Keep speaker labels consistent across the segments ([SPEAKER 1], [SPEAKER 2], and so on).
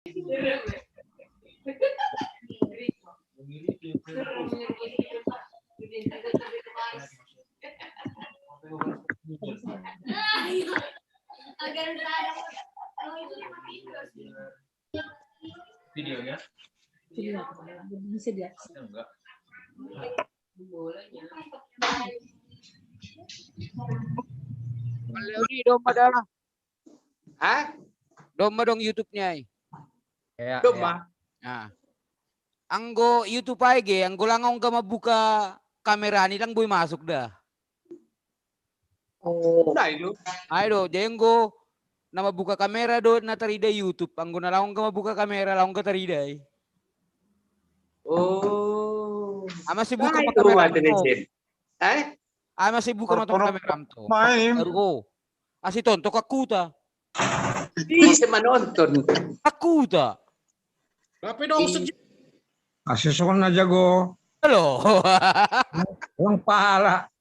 [SPEAKER 1] Videonya?
[SPEAKER 2] Bisa dia.
[SPEAKER 1] Enggak.
[SPEAKER 3] Leoni domba dah.
[SPEAKER 4] Hah?
[SPEAKER 3] Domba dong YouTube-nya.
[SPEAKER 4] Ya, domba.
[SPEAKER 3] Nah. Anggo YouTube aja, anggo langong ka mabuka kamera ni lang boy masuk dah.
[SPEAKER 4] Oh. Udah itu.
[SPEAKER 3] Ayo do, jenggo na mabuka kamera do na tarida YouTube. Anggo na langong ka mabuka kamera langong ka tarida.
[SPEAKER 4] Oh.
[SPEAKER 3] Masih buka
[SPEAKER 4] Nah,
[SPEAKER 3] kamera
[SPEAKER 4] itu.
[SPEAKER 3] masih buka kamera to.
[SPEAKER 5] Main.
[SPEAKER 3] Asih tontok aku ta.
[SPEAKER 4] Bisa menonton.
[SPEAKER 3] Aku ta.
[SPEAKER 5] Tapi dong asesor aja go.
[SPEAKER 3] Halo.
[SPEAKER 5] Uang pahala.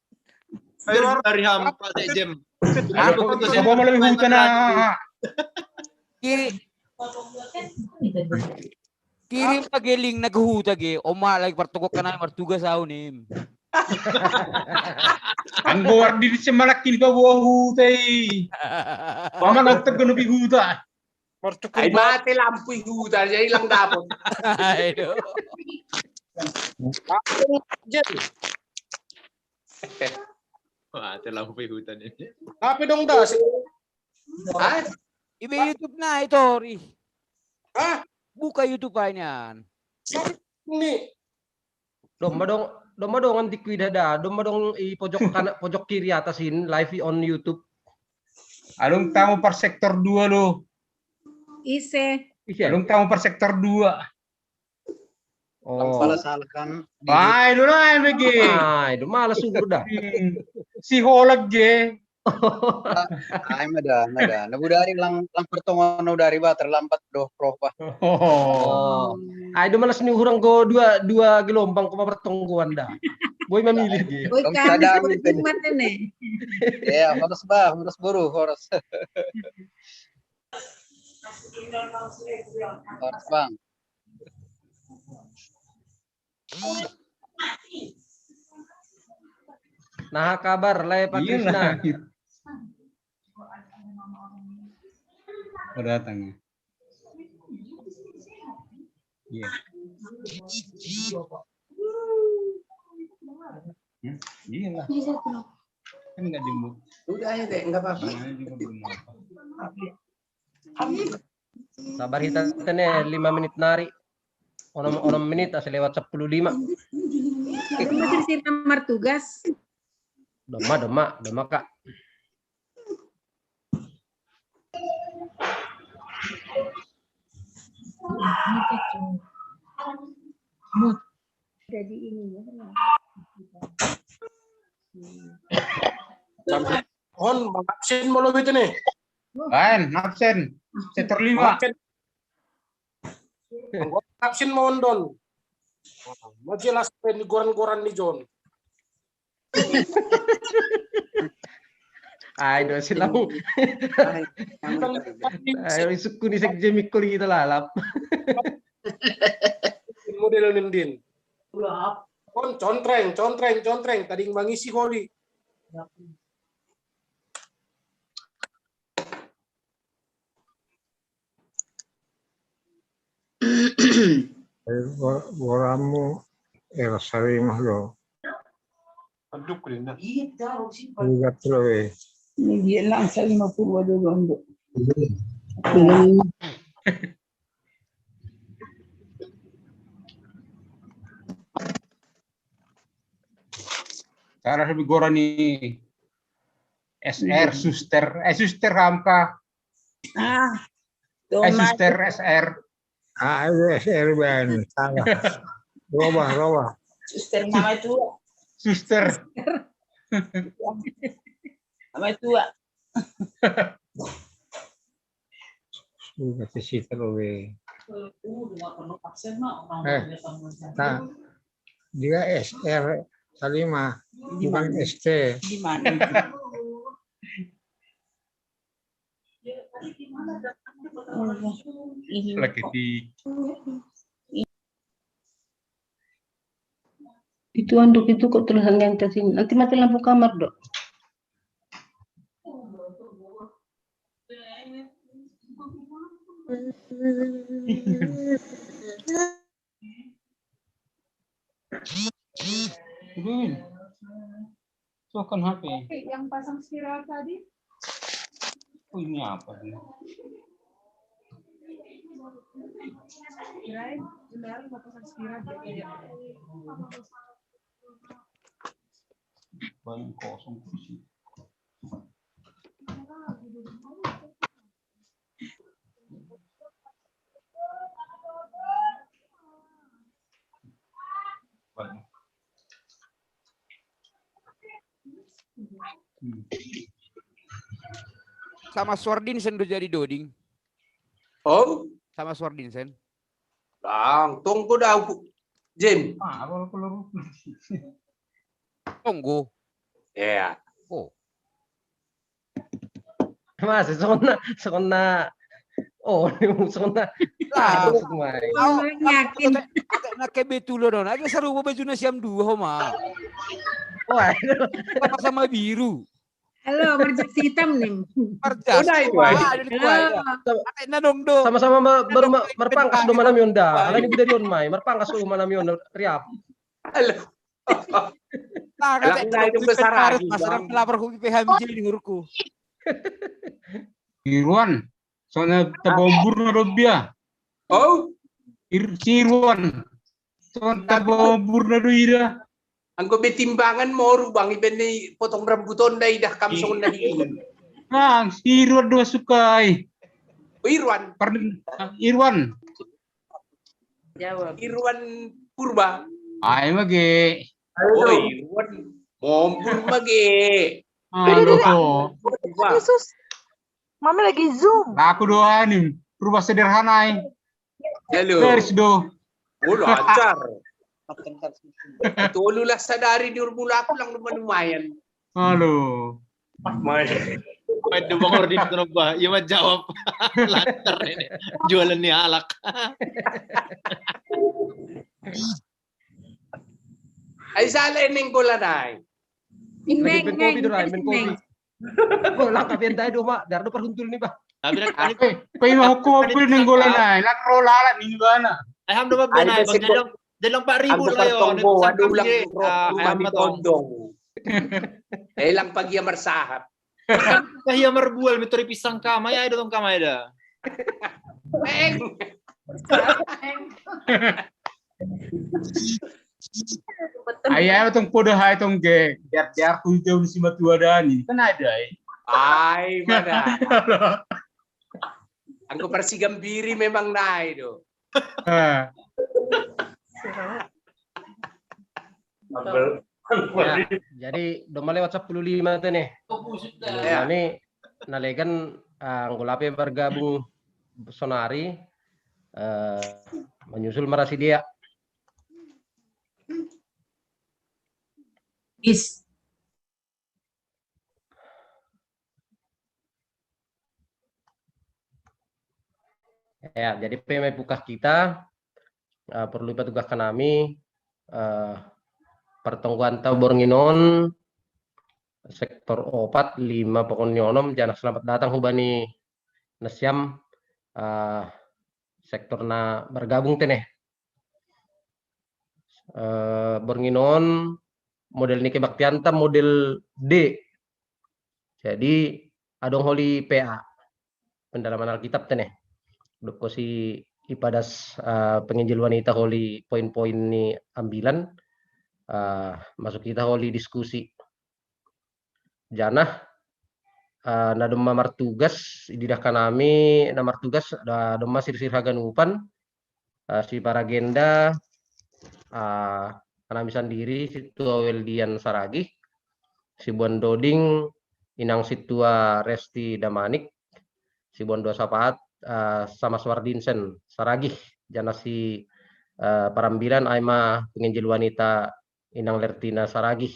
[SPEAKER 1] Dari hampa deh Jem.
[SPEAKER 5] Coba mau lebih hutan
[SPEAKER 3] Kirim pageling naghuta ge. Oma lagi partukok ka na martugas nim.
[SPEAKER 5] Ang gawar di semalakin pa buah hutay. Paman nagtag ko nubi huta.
[SPEAKER 4] Ay mati lampu huta jadi lang dapat.
[SPEAKER 3] Ayo.
[SPEAKER 1] Wah, lampu hutan ini.
[SPEAKER 5] Tapi dong das.
[SPEAKER 3] Ibe YouTube na ito, Ri.
[SPEAKER 5] Hah?
[SPEAKER 3] Buka YouTube niyan.
[SPEAKER 5] Ini.
[SPEAKER 6] Domba dong anti kuidada. Domba dong i pojok kanan pojok kiri atasin live on YouTube.
[SPEAKER 5] Alung tamu per sektor 2 lo.
[SPEAKER 2] Ise.
[SPEAKER 5] Alung tamu per sektor 2.
[SPEAKER 6] Oh.
[SPEAKER 1] Kepala salah kan.
[SPEAKER 5] Ay, lu na MG.
[SPEAKER 6] Ay, malas siguro dah.
[SPEAKER 5] Si Holag ge.
[SPEAKER 1] Ay, mada. Nabudari lang pertongon na dari ba terlambat doh propa.
[SPEAKER 5] Oh.
[SPEAKER 6] Ay, malas ni hurang ko dua gelombang ko pertongguan dah. Boy memilih ge.
[SPEAKER 2] Boy kan mata nih.
[SPEAKER 1] Ya, harus buru, harus. Harus bang.
[SPEAKER 6] Nah, kabar lay Patrisna.
[SPEAKER 5] Datang. Iya. Iya lah. Kan nggak jemput.
[SPEAKER 4] Udah aja deh, nggak apa-apa.
[SPEAKER 6] Sabar kita nih 5 menit nari. Onom menit asal lewat 10.5.
[SPEAKER 2] Itu masih si kamar tugas.
[SPEAKER 6] Doma Kak.
[SPEAKER 2] Jadi ini ya.
[SPEAKER 5] On, absen mau lebih itu nih. Kan, absen. Sektor 5. Absen mau ondon. Mau jelas di goran-goran di John.
[SPEAKER 6] Ay, do sila mo. Ay, isuk ko ni sa Jemikol kita lalap.
[SPEAKER 5] Model nindin. Kon contreng. Tading mangisi holi.
[SPEAKER 7] Guardiamo era saremo
[SPEAKER 5] Aduk rin na.
[SPEAKER 8] Hindi lang sa 50 doon.
[SPEAKER 5] Cara sabi gora ni SR Suster Hamka. Suster SR.
[SPEAKER 7] SR ben. Salah. Roba.
[SPEAKER 8] Suster nama tua.
[SPEAKER 5] Suster.
[SPEAKER 8] Nama tua.
[SPEAKER 7] Sudah ke situ we. Nah, dia SR Salimah, bukan ST.
[SPEAKER 8] Di mana?
[SPEAKER 5] Lagi di
[SPEAKER 8] Itu anduk itu kok tulisan yang ke sini. Nanti mati lampu kamar, Dok.
[SPEAKER 5] Udah. So kan HP.
[SPEAKER 2] Yang pasang spiral tadi?
[SPEAKER 5] Oh ini apa nih?
[SPEAKER 2] Kirain benar mau pasang spiral.
[SPEAKER 5] Banyak kosong kursi. Banyak.
[SPEAKER 3] Sama Swardinsen udah jadi Doding.
[SPEAKER 4] Oh,
[SPEAKER 3] Sama Swardinsen.
[SPEAKER 4] lang, tunggu dah, Jim.
[SPEAKER 5] Ah, kalau keluar.
[SPEAKER 3] Tunggu.
[SPEAKER 4] Ya,
[SPEAKER 3] Oh.
[SPEAKER 6] Mas, sekona. Oh, sekona.
[SPEAKER 3] Lah,
[SPEAKER 6] Masuk main.
[SPEAKER 2] Oh, yakin.
[SPEAKER 3] nak kebetulan dong. Ada seru baju nasiam 2 Homa.
[SPEAKER 6] Wah,
[SPEAKER 3] Sama biru.
[SPEAKER 2] Halo, berjas hitam nih.
[SPEAKER 3] Perjas.
[SPEAKER 4] Udah itu,
[SPEAKER 3] Wah,
[SPEAKER 4] ay.
[SPEAKER 3] ada di kuai.
[SPEAKER 2] Halo.
[SPEAKER 3] Ada dong do.
[SPEAKER 6] sama-sama baru merpangkas do manam yonda. Kalian ibu dari on mai, merpangkas do manam yon riap.
[SPEAKER 4] halo.
[SPEAKER 3] Nah,
[SPEAKER 4] Alam na itu besar lagi,
[SPEAKER 3] Masalah
[SPEAKER 4] Bang.
[SPEAKER 3] pelapor ko PHMJ di ngurku.
[SPEAKER 5] Irwan. Soalnya tabombur na dobia.
[SPEAKER 4] Oh,
[SPEAKER 5] Si Irwan. Soalnya tabombur na do ira.
[SPEAKER 4] ang timbangan mo rubang iben ni potong rambuton na idah kamsong na hiin.
[SPEAKER 5] Nah, si Irwan do sukai.
[SPEAKER 4] Irwan,
[SPEAKER 5] Irwan.
[SPEAKER 8] Jawab.
[SPEAKER 4] Irwan Purba.
[SPEAKER 5] Ay mage.
[SPEAKER 4] Oh, Irwan. Mompur mage.
[SPEAKER 5] Ano to?
[SPEAKER 4] Purba.
[SPEAKER 9] Mami lagi Zoom.
[SPEAKER 5] Aku doanin. Rubah sederhana ay.
[SPEAKER 4] Halo.
[SPEAKER 5] Garis do.
[SPEAKER 4] Oh, lancar. Tulo lah sadari di mula ako lang naman lumayan.
[SPEAKER 5] Halo.
[SPEAKER 10] Pwede bang ordin ko ba? Yung majawab. Lantar ini. Jualan ni alak.
[SPEAKER 4] Ay sala ining ko lanay.
[SPEAKER 6] Lagi ben kopi do ben kopi. Oh, lang kapian tayo do ma, dar do perhuntul ni ba.
[SPEAKER 10] Sabi na,
[SPEAKER 5] Pay mo ko pil ng gola na. Lakro lala ni bana.
[SPEAKER 10] ay ham naman ba na? Dalang pa ribu
[SPEAKER 4] Ang
[SPEAKER 10] na yun.
[SPEAKER 4] kartong mo, adu lang
[SPEAKER 10] Ay
[SPEAKER 4] rumah
[SPEAKER 10] ham
[SPEAKER 4] ni
[SPEAKER 10] na to.
[SPEAKER 4] Tondong. Eh lang pagyamar sahap.
[SPEAKER 10] Kahiya marbual, mitori pisang kamay. Ay, dotong kamay da.
[SPEAKER 5] Ayaw itong podahay itong diar kunjau si matuadani. Kan ada eh.
[SPEAKER 4] Ay, mana. Ang persigambiri memang naik do.
[SPEAKER 5] Ah.
[SPEAKER 6] Ya, jadi doma lewat 15 tuh nih.
[SPEAKER 4] Ya.
[SPEAKER 6] Ini nalegan anggulape bergabung Sonari menyusul Marasi dia.
[SPEAKER 2] Is.
[SPEAKER 6] Ya, jadi PMI Pukas kita perlu petugas kami pertengguan Tabornginon sektor opat 5 Pokonyonom jangan selamat datang hubani Nasiam sektor na bergabung teneh Bornginon model Nike Baktianta model D. Jadi adong holi PA pendalaman Alkitab teneh. Doko si ipadas penginjil wanita holi poin-poin ni ambilan masuk kita holi diskusi. Janah nadoma martugas didah kanami na martugas doma sir-sir haganupan si para agenda kanami sendiri situa Weldian Saragih si Buan Doding inang situa Resti Damanik si Buan Dua Sapaat sama Swardinsen Saragih jana si parambilan aima penginjil wanita inang Lertina Saragih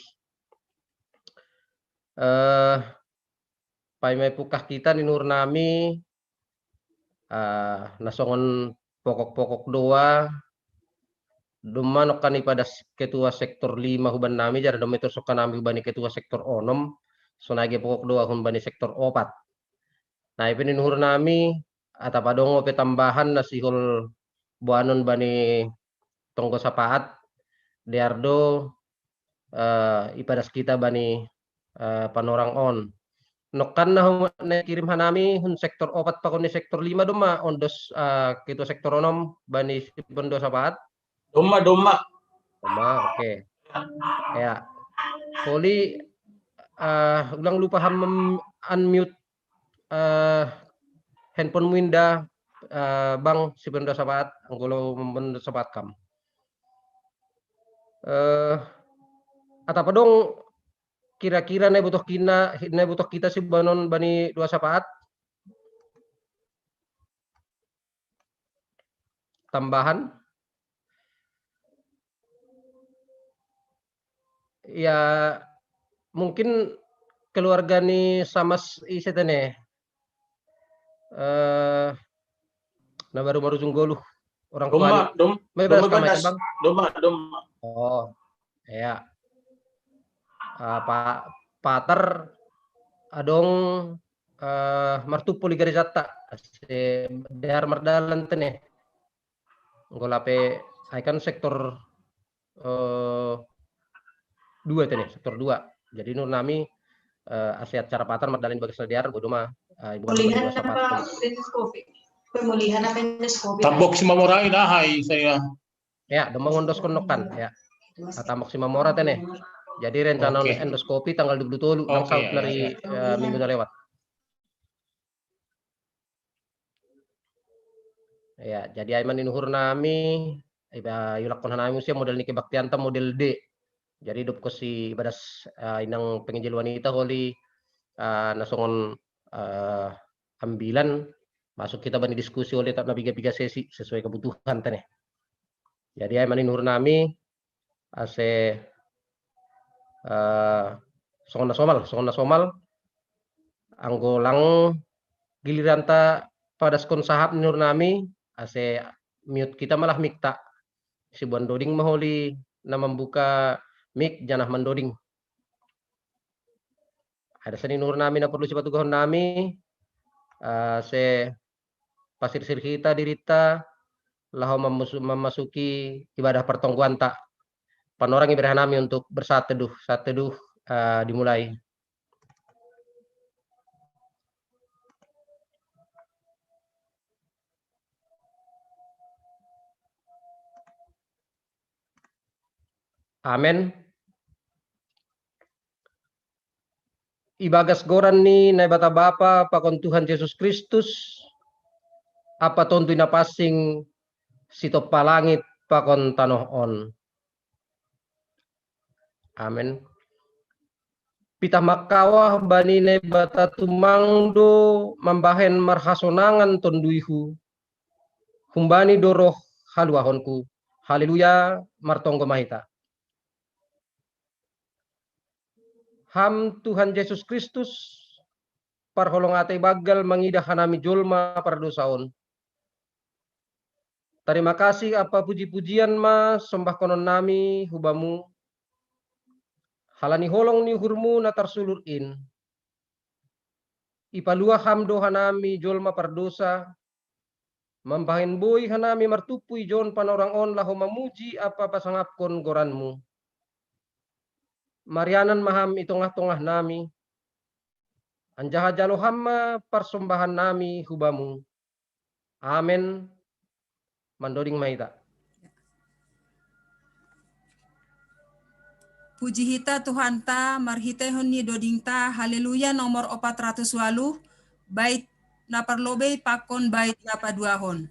[SPEAKER 6] paimai pukah kita ni nur nami nasongon pokok-pokok doa Dumanok kani pada ketua sektor 5 huban nami jar dom itu sok nami hubani ketua sektor 6 sonage pokok doa humbani sektor 4. Nah ipin nuhur nami atapadongo pe tambahan nasihol buanon bani tonggo sapaat diardo ipadas kita bani panorang on. Nokan na kirim hanami hun sektor 4 pakon ni sektor 5 doma ondos ketua sektor 6 bani bondo sapaat.
[SPEAKER 4] Doma.
[SPEAKER 6] Oke. Ya. Poli ulang lupa unmute handphone Winda Bang si benda sahabat anggulo benda sahabat kam. Atapa dong kira-kira butuh kita si banon bani dua sahabat tambahan. Ya mungkin keluarga nih sama isetane nah baru sunggoluh orang tua
[SPEAKER 4] Doma.
[SPEAKER 6] Oh ya Pak Pater adong martupo ligarizata si dahar mardalan tene ngolape kan sektor 2 tene sektor 2. Jadi nur nami aset cara patar mardalin bagas sediar bodoma
[SPEAKER 2] Pemulihan apa endoskopi? Pemulihan apa endoskopi?
[SPEAKER 10] Tabok si Mamorai hai saya.
[SPEAKER 6] Ya, doma ngondos konokan ya. Tambok si Mamora tene. Jadi rencana endoskopi tanggal 27 nang saut dari minggu na lewat. Ya, jadi aiman inuhur nami yulak kon nami musia model niki baktianta model D. Jadi dop ko si badas inang penginjil wanita holi nasongon ambilan masuk kita bani diskusi oleh tak nabiga-biga sesi sesuai kebutuhan tane. Jadi ay manin nur nami ase songon nasomal anggolang giliran ta pada skon sahab nur nami ase mute kita malah mikta si buan doding maholi na membuka mik janah mendoding. Ada seni nur nami na perlu sipatu gahon nami se pasir sir kita dirita laho memasuki ibadah pertongguan tak panorang ibadah nami untuk saat teduh dimulai. Amin. Ibagas goran ni na bata bapa pakon Tuhan Yesus Kristus apa tontu na pasing sitop palangit pakon tanohon. Amin. Pitah makawah bani na bata tumangdo mambahen marhasonangan tonduihu humbani doroh haluahonku. Haleluya martonggo mahita. Ham Tuhan Yesus Kristus parholong atay bagal mangidah hanami jolma pardosaon. Terima kasih apa puji-pujian ma sembah konon nami hubamu. Halani holong ni hurmu natar sulurin. Ipalua ham do hanami jolma pardosa. Mambahin boy hanami martupui jon panorang on laho mamuji apa pasangapkon goranmu. Marianan maham itongah-tongah nami. Anjaha jalo hamma persembahan nami hubamu. Amin. Mandoding maita.
[SPEAKER 11] Puji hita Tuhan ta, marhite honni doding ta, haleluya nomor 408, bait na parlobe pakon bait na paduahon.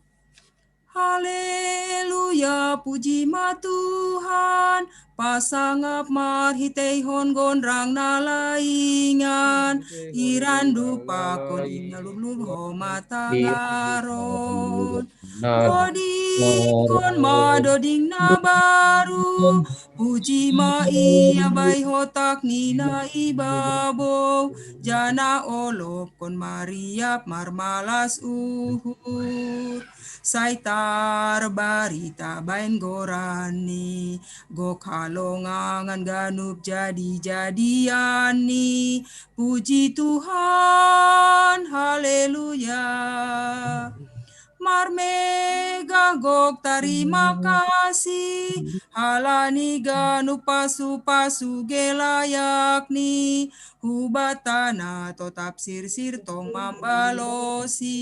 [SPEAKER 11] Haleluya, puji ma Tuhan, pasangap marhitehon gondrang nalaingan, irandu pakon inalulul ho matangaron. Dodi kon madoding na baru, puji ma iya bai hotak ni na ibabo, jana olop kon mariap marmalas uhur. Saitar barita bain gorani, go kalongangan ganup jadi-jadiani, puji Tuhan, haleluya. Marmega gok terima kasih, halani ganup pasu-pasu gelayakni, hubatana to tafsir tong mambalosi.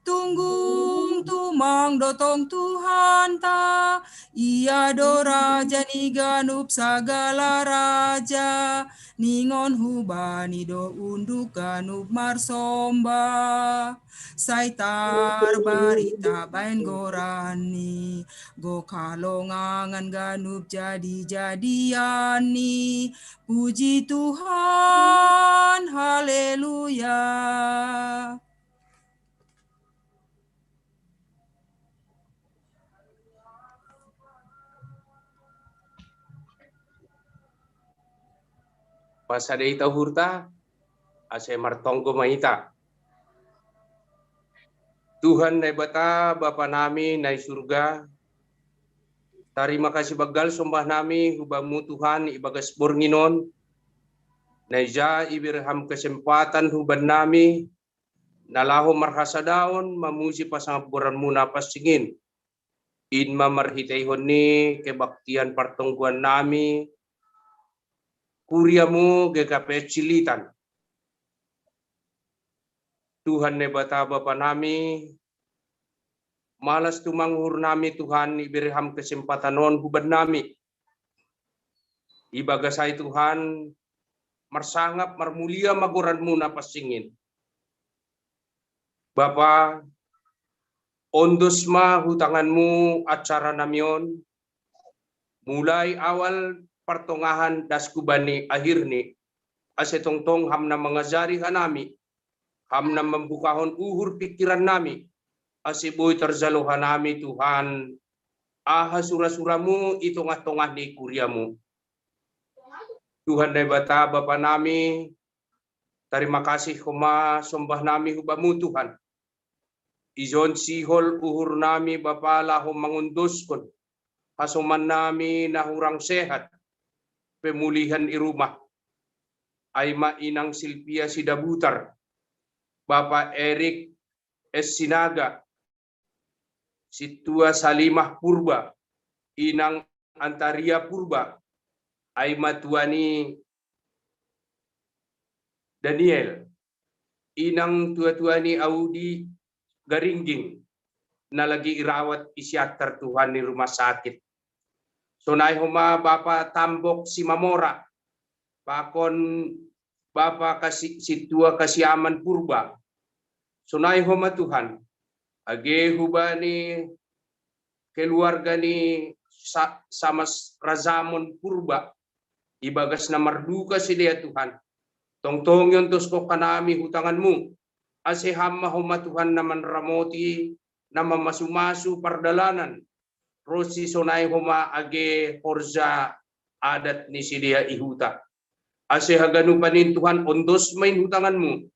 [SPEAKER 11] Tunggung tumang dotong Tuhan ta, ia do raja ni ganup sagala raja, ningon hubani do unduk ganup marsomba. Saitar barita bain gorani, go kalongangan ganup jadi-jadiani, puji Tuhan, haleluya.
[SPEAKER 4] Pasada ita hurta, ase martonggo maita. Tuhan nai bata Bapa nami nai surga, terima kasih bagal sombah nami hubamu Tuhan ibagas bornginon, nai ja ibirham kesempatan huban nami, nalaho marhasa daun mamuji pasangapuranmu napas singin, in mamarhitaihon ni kebaktian partongguan nami, kuriamu GKP Cilitan. Tuhan nebata Bapa nami, malas tumanghur nami Tuhan ibirham kesempatan non huban nami. Ibagasai Tuhan, marsangap marmulia maguranmu napas singin. Bapa, ondosma hutanganmu acara namion, mulai awal pertengahan daskubani akhir ni, asetongtong hamna mengajari hanami, hamna membukahon uhur pikiran nami, asiboy terzaluhan nami Tuhan, aha surah-surahmu itongah-tongah ni kuriamu. Tuhan dai bata Bapa nami, terima kasih koma sombah nami hubamu Tuhan. Izon sihol uhur nami Bapa laho mangunduskon, hasuman nami nahurang sehat, pemulihan irumah, ay mainang Silvia Sidabutar, Bapak Erik S. Sinaga, Situa Salimah Purba, Inang Antaria Purba, ay matuani Daniel, Inang tua-tuani Audi Garingging, na lagi irawat isyaktar Tuhan di rumah sakit. Sonay huma Bapak Tambok Simamora, Pakon Bapak Situa Kasiaman Purba. Sonay huma Tuhan, age hubani keluarga ni sama Razamon Purba, ibagas na marduka si dia Tuhan. Tongtong yon tusko kanami hutanganmu, asehama huma Tuhan naman ramoti, nama masu-masu pardalanan, rosi sonay huma age horza adat ni si dia ihuta. Ase haganu panin Tuhan ondos main hutanganmu,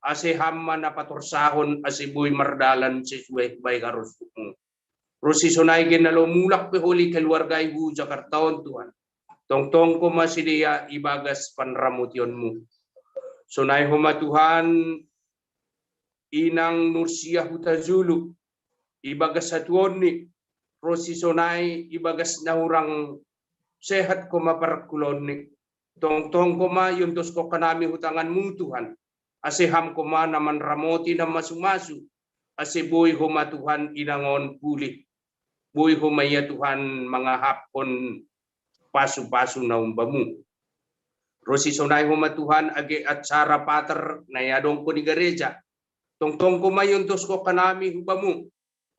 [SPEAKER 4] ase hamma na patorsahon ase boy mardalan sesuai baik harus mo. Rosi sonay genalo mulak peholi keluarga ibu Jakartaon Tuhan. Tongtong ko masidia ibagas panramutionmu. Sonay huma Tuhan Inang Nursia Hutazulu, ibagas satuoni, rosi sonay ibagas nahurang sehat ko maparkulon ni. Tongtong ko ma yuntos ko kanami hutangan mong Tuhan. Aseham ko ma naman ramoti na masumasu. Ase boy huma Tuhan inangon pulih. Boy huma ya Tuhan mga hapon pasu-pasu na umbamu. Rosi sonay huma Tuhan age acara pater na yadong ko ni gereja. Tongtong ko ma yuntos ko kanami hubamu.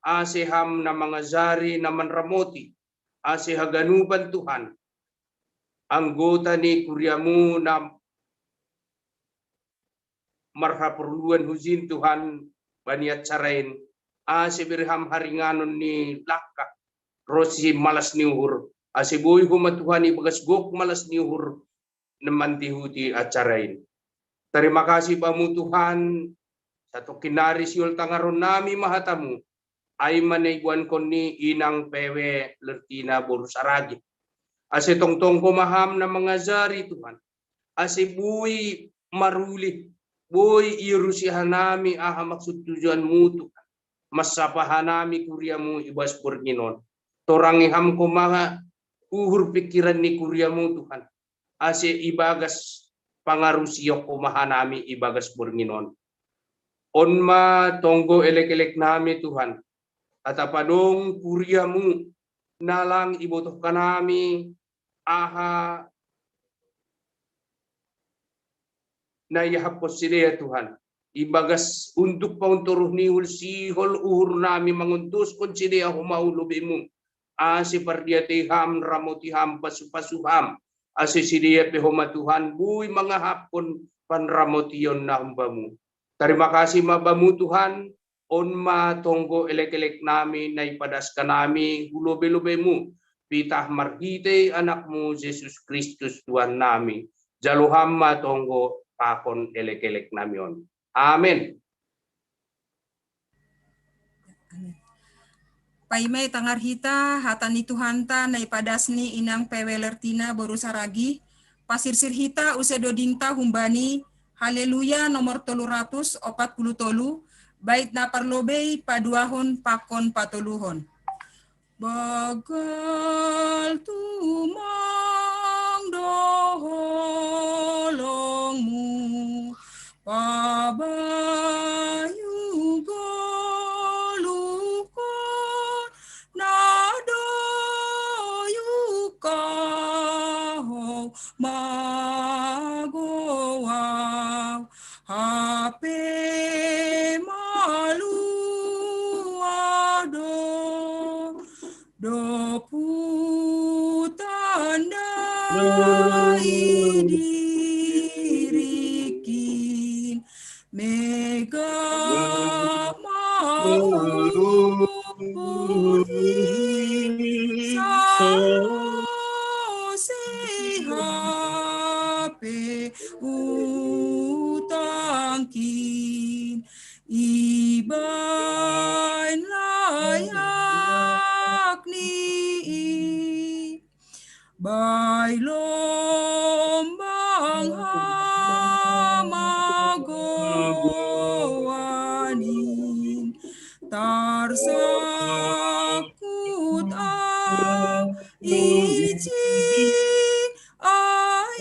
[SPEAKER 4] Aseham na mga zari naman ramoti. Ase haganuban Tuhan. Anggota ni kuriamu na marhaperluan huzin Tuhan baniat carain Birham haringanon ni laka rosi malas ni uhur buhi huma Tuhan ibagas gok malas ni uhur namantihuti acarain. Terima kasih bamu Tuhan satu kinari siul tangaron nami mahatamu ay manayguan ko ni inang pewe lertina borusaragi. Tongtong kumaham na mga zari Tuhan. Buhi maruli boy irusihan nami aha maksud tujuan mu Tuhan. Masapahan nami kuryamu ibas purginon. Torangiham ko mga uhur pikiran ni kuryamu Tuhan. Ibagas pangarusiyok kumahan nami ibagas purginon. Onma tonggo elek-elek nami Tuhan. At apadong kuryamu nalang ibotoh kanami aha na yahapos sila Tuhan. Ibagas untuk paunturuh nihul sihol uhur nami manguntus kon sila humaulubimu. Pardiatiham ramotiham pasupasuham. Sidia pehoma Tuhan buy mga hapon panramotion na umbamu. Terima kasih mabamu Tuhan. Onma tonggo elek-elek nami na ipadas ka nami hulube-lubemu. Pitah marhite anakmu Jesus Kristus Tuhan nami. Jaluham matonggo pakon elek-elek namion. Amen.
[SPEAKER 11] Paimay tangarhita hatani Tuhanta na ipadasni inang pewelertina borusaragi. Pasirsir hita usedodingta humbani. Haleluya nomor 343. Bait na parlobey paduahon pakon patuluhon. Bagal tumang doholongmu pabayu golukon nadoyukaho magowaw hape do putanda idirikin mega maulupuri sihape utangkin iban layak ni bay lombang hamagowanin tarsakut ang ilicin aidok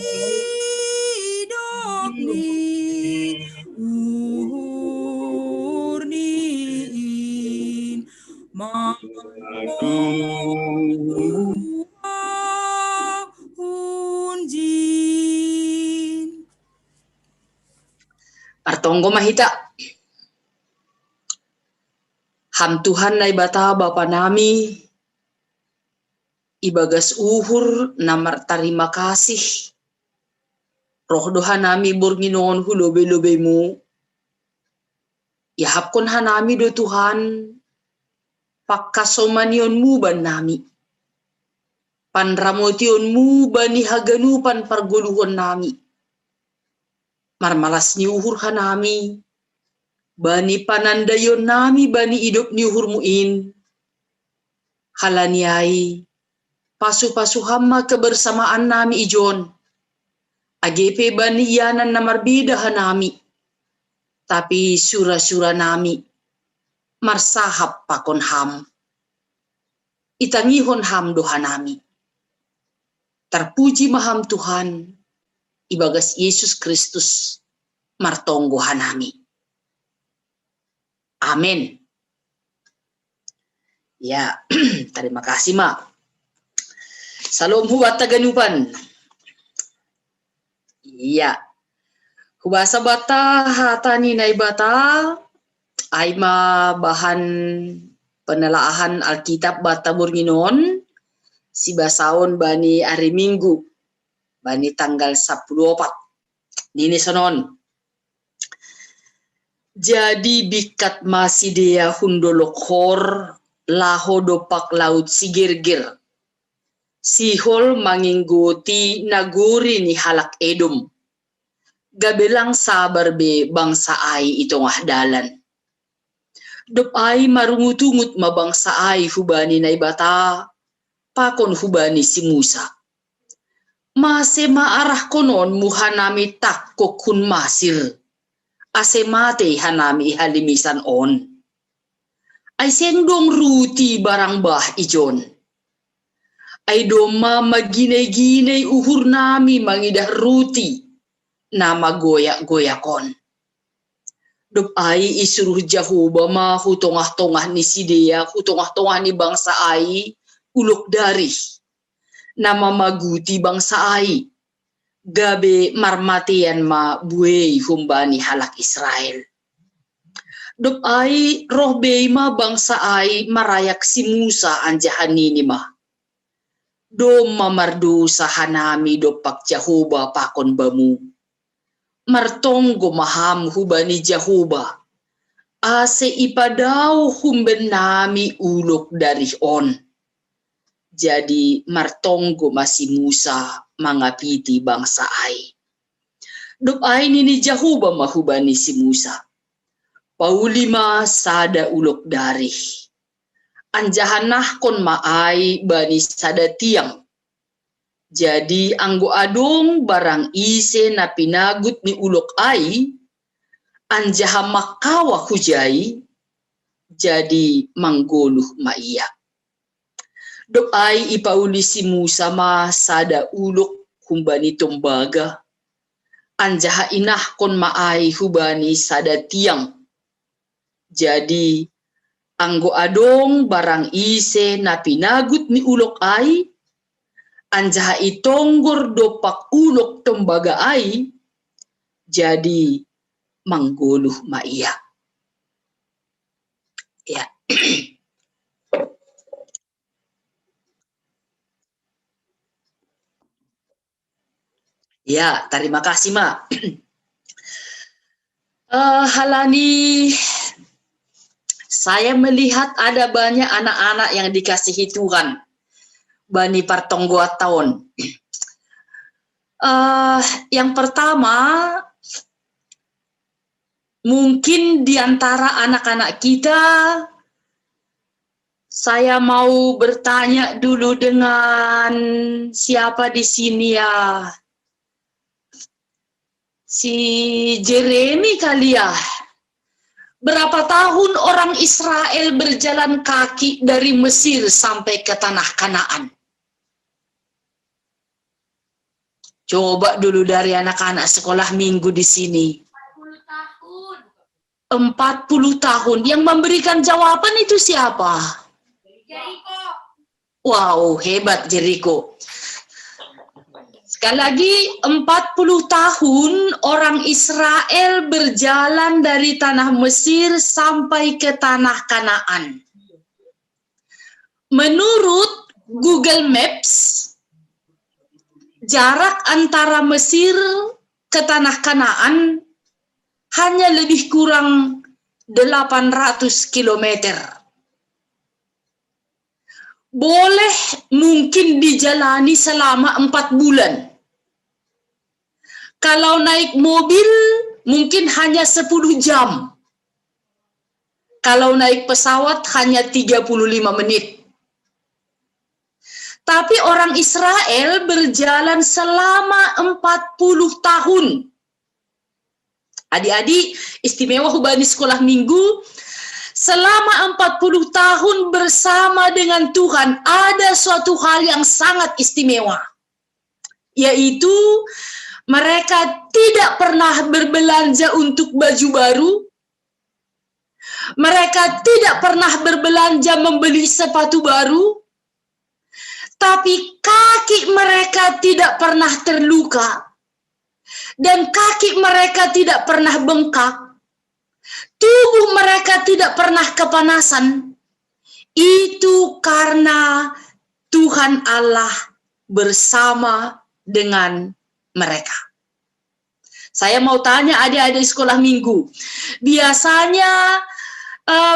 [SPEAKER 11] ni uhur niin
[SPEAKER 12] Artonggo mahita. Ham Tuhan na ibata Bapa nami. Ibagas uhur namar tarima kasih. Roh doha nami bornginon hulobe-lobemu. Yahapkon hanami do Tuhan. Pakasomanionmu ban nami. Panramotionmu bani haganupan parguluhon nami. Marmalas ni uhur hanami. Bani panandayon nami bani idop ni uhur muin. Halaniai. Pasu-pasu hama kebersamaan nami ijon. Agepe bani yanan namarbida hanami. Tapi sura-sura nami. Marsahap pakon ham. Itangihon ham doha nami. Terpuji maham Tuhan. Ibagas Yesus Kristus martonggo hanami. Amin. Ya, terima kasih Ma. Salam hubat taganupan. Iya. Hubasa bata hatani nai bata. Aima bahan penelaahan Alkitab bata burginon. Si basaon bani hari Minggu. Bani tanggal 14. Dini sonon. Jadi bikat masidea hundolokhor laho dopak laut sigirgir. Sihol manginggoti naguri ni halak Edom. Gabelang sabar be bangsa ai itongah dalan. Dop ai marungutungut mabangsa ai hubani na ibata. Pakon hubani si Musa. Mase maarah konon muhanami takkok hun masir. Ase mate hanami halimisan on. Ay sendong ruti barang bah ijon. Ay doma maginay-ginay uhur nami mangidah ruti na magoyak-goyakon. Dop ay isuruh Jahoba ma hutongah-tongah ni Sidea, hutongah-tongah ni bangsa ay ulok dari. Nama maguti bangsa ay. Gabe marmatian ma buey humbani halak Israel. Dop ay roh ma bangsa ay marayak si Musa anjahanini ma. Dom mamardu sa hanami dopak Jahoba pakon bamu. Martonggo maham hubani Jahoba. Ase ipadaw humben nami ulok dari on. Jadi martonggo masi Musa mangapiti bangsa ay. Dop ay nini Jahoba mahubani si Musa. Paulima sada ulok dari. Anjahanah kon maay bani sada tiang. Jadi anggo adong barang ise na pinagut ni ulok ay. Anjaha makawa hujay. Jadi manggoluh maiya. Dop ay ipauli si Musa ma sada ulok humbani tombaga. Anjaha inah kon maay hubani sada tiang. Jadi anggo adong barang ise na pinagut ni ulok ay. Anjaha itonggor dopak ulok tombaga ay. Jadi mangguluh maiya. Ya. Ya, terima kasih, Ma. Halani, saya melihat ada banyak anak-anak yang dikasihi Tuhan. Bani partonggo tahun. Yang pertama, mungkin di antara anak-anak kita, saya mau bertanya dulu dengan siapa di sini ya? Si Jeremy kali ya. Berapa tahun orang Israel berjalan kaki dari Mesir sampai ke tanah Kanaan? Coba dulu dari anak-anak sekolah minggu di sini. 40 tahun. Yang memberikan jawaban itu siapa? Jericho. Wow, hebat Jericho. Sekali lagi, 40 tahun orang Israel berjalan dari tanah Mesir sampai ke tanah Kanaan. Menurut Google Maps, jarak antara Mesir ke tanah Kanaan hanya lebih kurang 800 km. Boleh mungkin dijalani selama 4 bulan. Kalau naik mobil mungkin hanya 10 jam. Kalau naik pesawat hanya 35 menit. Tapi orang Israel berjalan selama 40 tahun. Adik-adik, istimewa hubani sekolah minggu, selama 40 tahun bersama dengan Tuhan ada suatu hal yang sangat istimewa. Yaitu mereka tidak pernah berbelanja untuk baju baru. Mereka tidak pernah berbelanja membeli sepatu baru. Tapi kaki mereka tidak pernah terluka. Dan kaki mereka tidak pernah bengkak. Tubuh mereka tidak pernah kepanasan. Itu karena Tuhan Allah bersama dengan mereka. Saya mau tanya adik-adik sekolah minggu, biasanya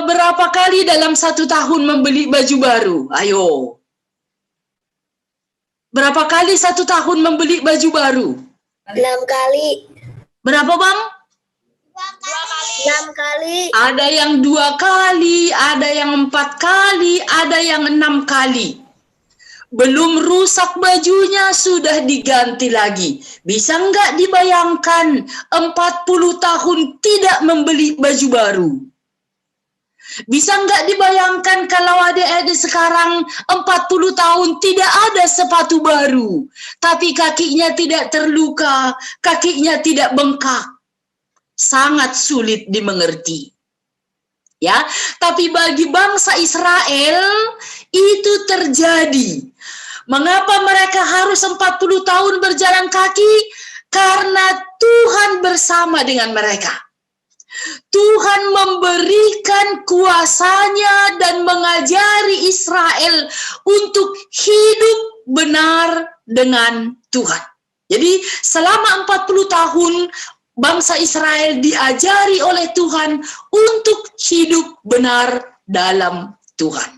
[SPEAKER 12] berapa kali dalam 1 tahun membeli baju baru? Ayo. Berapa kali 1 tahun membeli baju baru?
[SPEAKER 13] 6 kali.
[SPEAKER 12] Berapa, Bang?
[SPEAKER 13] 6 kali.
[SPEAKER 12] Ada yang 2 kali, ada yang 4 kali, ada yang 6 kali. Belum rusak bajunya sudah diganti lagi. Bisa nggak dibayangkan 40 tahun tidak membeli baju baru? Bisa nggak dibayangkan kalau adik-adik sekarang 40 tahun tidak ada sepatu baru, tapi kakinya tidak terluka, kakinya tidak bengkak. Sangat sulit dimengerti. Ya, tapi bagi bangsa Israel itu terjadi. Mengapa mereka harus 40 tahun berjalan kaki? Karena Tuhan bersama dengan mereka. Tuhan memberikan kuasanya dan mengajari Israel untuk hidup benar dengan Tuhan. Jadi selama 40 tahun bangsa Israel diajari oleh Tuhan untuk hidup benar dalam Tuhan.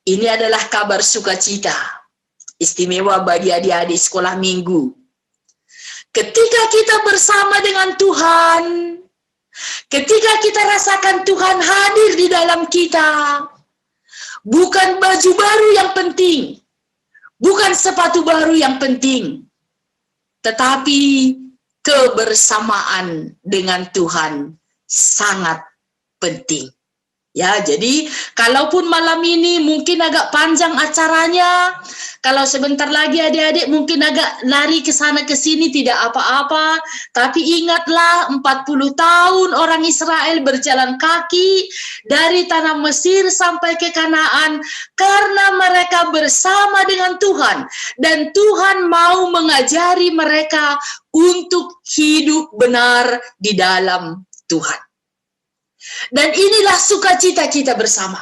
[SPEAKER 12] Ini adalah kabar sukacita istimewa bagi adik-adik sekolah minggu. Ketika kita bersama dengan Tuhan, ketika kita rasakan Tuhan hadir di dalam kita, bukan baju baru yang penting, bukan sepatu baru yang penting, tetapi kebersamaan dengan Tuhan sangat penting. Ya, jadi kalaupun malam ini mungkin agak panjang acaranya, kalau sebentar lagi adik-adik mungkin agak lari ke sana ke sini tidak apa-apa, tapi ingatlah 40 tahun orang Israel berjalan kaki dari tanah Mesir sampai ke Kanaan karena mereka bersama dengan Tuhan dan Tuhan mau mengajari mereka untuk hidup benar di dalam Tuhan. Dan inilah sukacita kita bersama.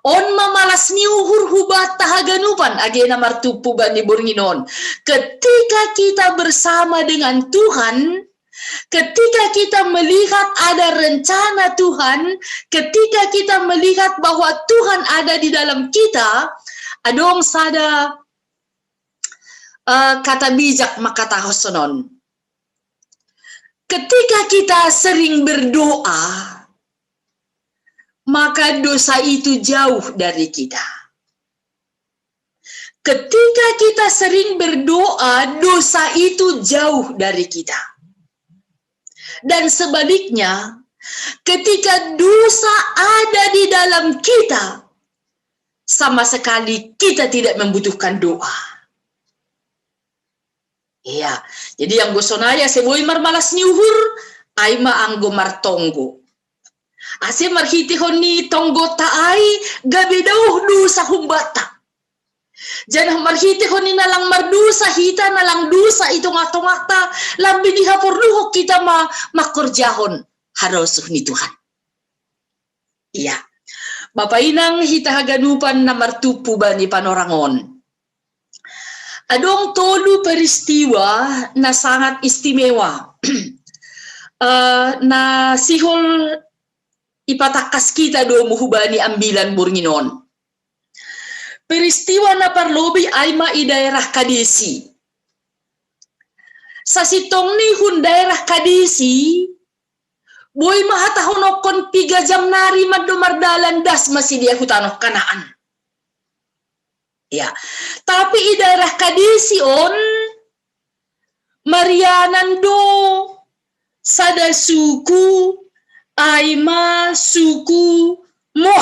[SPEAKER 12] On mamalas ni uhur hubat tahaganupan agena martupu bani burginon. Ketika kita bersama dengan Tuhan, ketika kita melihat ada rencana Tuhan, ketika kita melihat bahwa Tuhan ada di dalam kita, adong sada kata bijak makata hosonon. Ketika kita sering berdoa, maka dosa itu jauh dari kita. Ketika kita sering berdoa, dosa itu jauh dari kita. Dan sebaliknya, ketika dosa ada di dalam kita, sama sekali kita tidak membutuhkan doa. Iya, jadi yang gosonaya seboy marmalas niuhur, aima anggo martonggo. Ase marhiti honi tonggo taai, gabi dauh dusa humbata. Janah marhiti honi nalang mardusa hita nalang dusa itu ngato-ngata, lambi dihapur luhuk kita makorjahon harosuh ni Tuhan. Iya, Bapak Inang hita haganupan na martupu bani panorangon. Adong tolu peristiwa na sangat istimewa na sihol ipatakas kita do muhubani ambilan burginon. Peristiwa na parlobi ayma i daerah Kadesi. Sa sitong ni hun daerah Kadesi, boy mahatahonokon 3 jam nari madumardalan das masih dia hutanok Kanaan. Ya, tapi di daerah Kadesi on Marianan do sada suku aima suku mo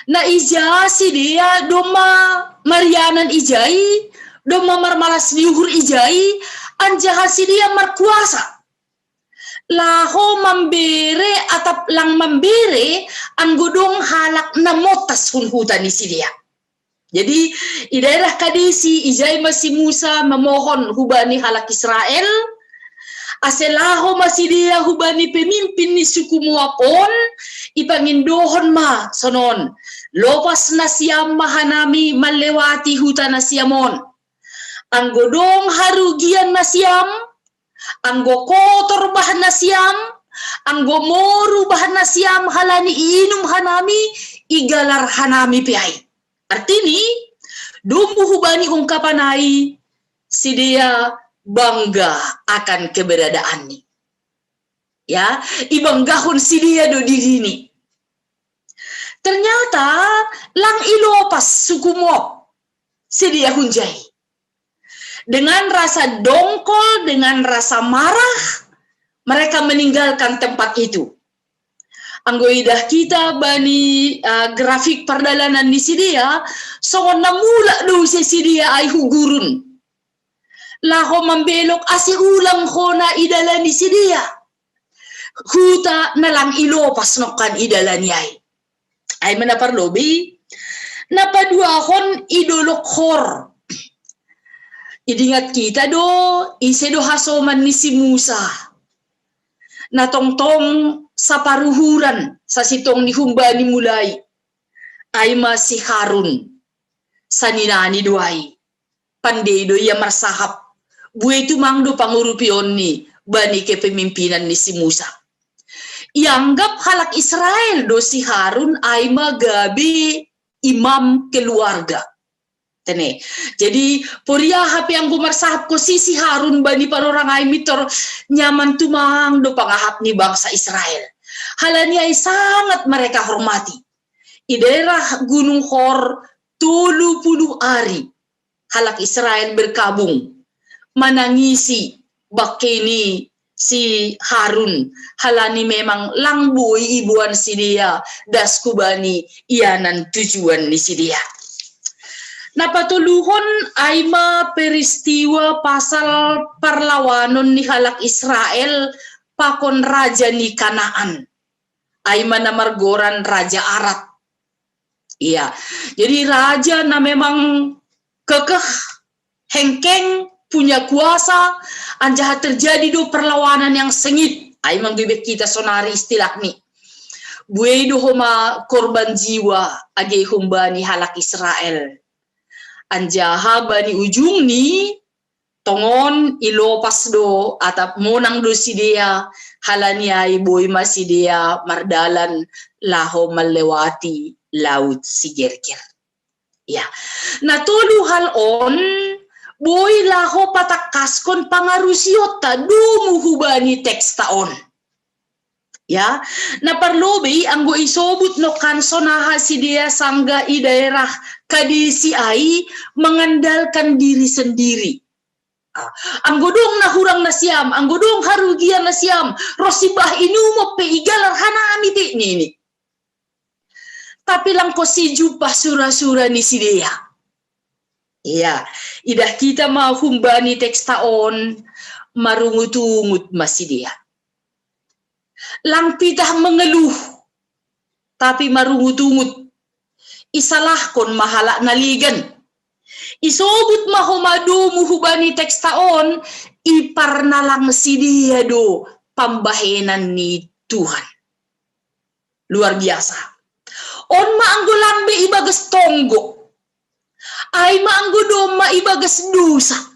[SPEAKER 12] na ijasi dia doma Marianan ijai doma marmalas liuhur ijai anjahasi dia markuasa laho mambere atap lang mambere anggodong halak na motas hunhutan isi dia. Jadi di daerah Kadesi ijai masih Musa memohon hubani halak Israel aselaho masih dia hubani pemimpin ni suku Muapon ipangindohon ma sonon lopas na siyam mahanami melewati hutan na siyamon Anggo dong harugian nasiam, anggo kotor bahan nasiam, anggo moru bahan nasiam halani inum hanami, igalar hanami piai. Artini, domu hubani ungkapanai, si dia bangga akan keberadaannya. Ya, ibanggahon si dia do dirini. Ternyata lang ilopas sukumo si dia hunjai. Dengan rasa dongkol, dengan rasa marah, mereka meninggalkan tempat itu. Anggo idah kita bani grafik perdalanan di sidia, songon namula do si dia ay hugurun. Laho membelok asi ulang kona idalan di sidia. Huta nalang ilopas nokan idalan yay. Ay manaparlobi, napaduahon idolok hor. Idingat kita do, isedo hasoman ni si Musa. Natongtong sa paruhuran sa sitong ni humbani mulai. Ay masih Harun. Sa ninani doay. Pandey do iya marsahap. Buhay tumangdo pangurupion ni bani kepemimpinan ni si Musa. Ianggap halak Israel do si Harun ay magabi imam keluarga. Tene. Jadi poria hapi ang bumarsahap ko si Harun bani panorang ay mitor nyaman tumang do pangahap ni bangsa Israel. Halani ay sangat mereka hormati. I daerah Gunung Hor 30 hari halak Israel berkabung manangisi bakeni si Harun halani memang langboy ibuan si dia das kubani ianan tujuan ni si dia. Napatuluhon ay peristiwa pasal perlawanon ni halak Israel pakon raja ni Kanaan. Ay manamargoran Raja Arat. Iya, jadi raja na memang kekeh, hengkeng, punya kuasa, anjah terjadi do perlawanan yang sengit. Ay manggibet kita sonari istilah ni. Buay do homa korban jiwa age humbani halak Israel. Anjaha bani ujung ni tongon ilopas do atap monang do si dia halani ay boy masih dia mardalan laho melewati laut si Gerger. Ya, natulu hal on boy laho patakaskon pangarusiota dumu hubani teks taon. Ya, na parlobi anggo isobut no kansonaha si dia sangga i daerah kadisi ai mengandalkan diri sendiri. Anggodong na hurang na siyam, anggodong harugian na siyam, rosibah inumo pe igalar hanami ti nini. Tapi lang ko si jupah sura-sura ni si dia. Iya, idah kita mahumbani teks taon marungut-ungut masih dia. Lang pitah mengeluh, tapi marungut-ungut. Isalah kon mahala naligan. Isobut mahomadu muhubani teks taon, ipar nalang si dia do pambahenan ni Tuhan. Luar biasa. On maanggo lambe ibagas tonggo. Ay maanggo doma ibagas dusa.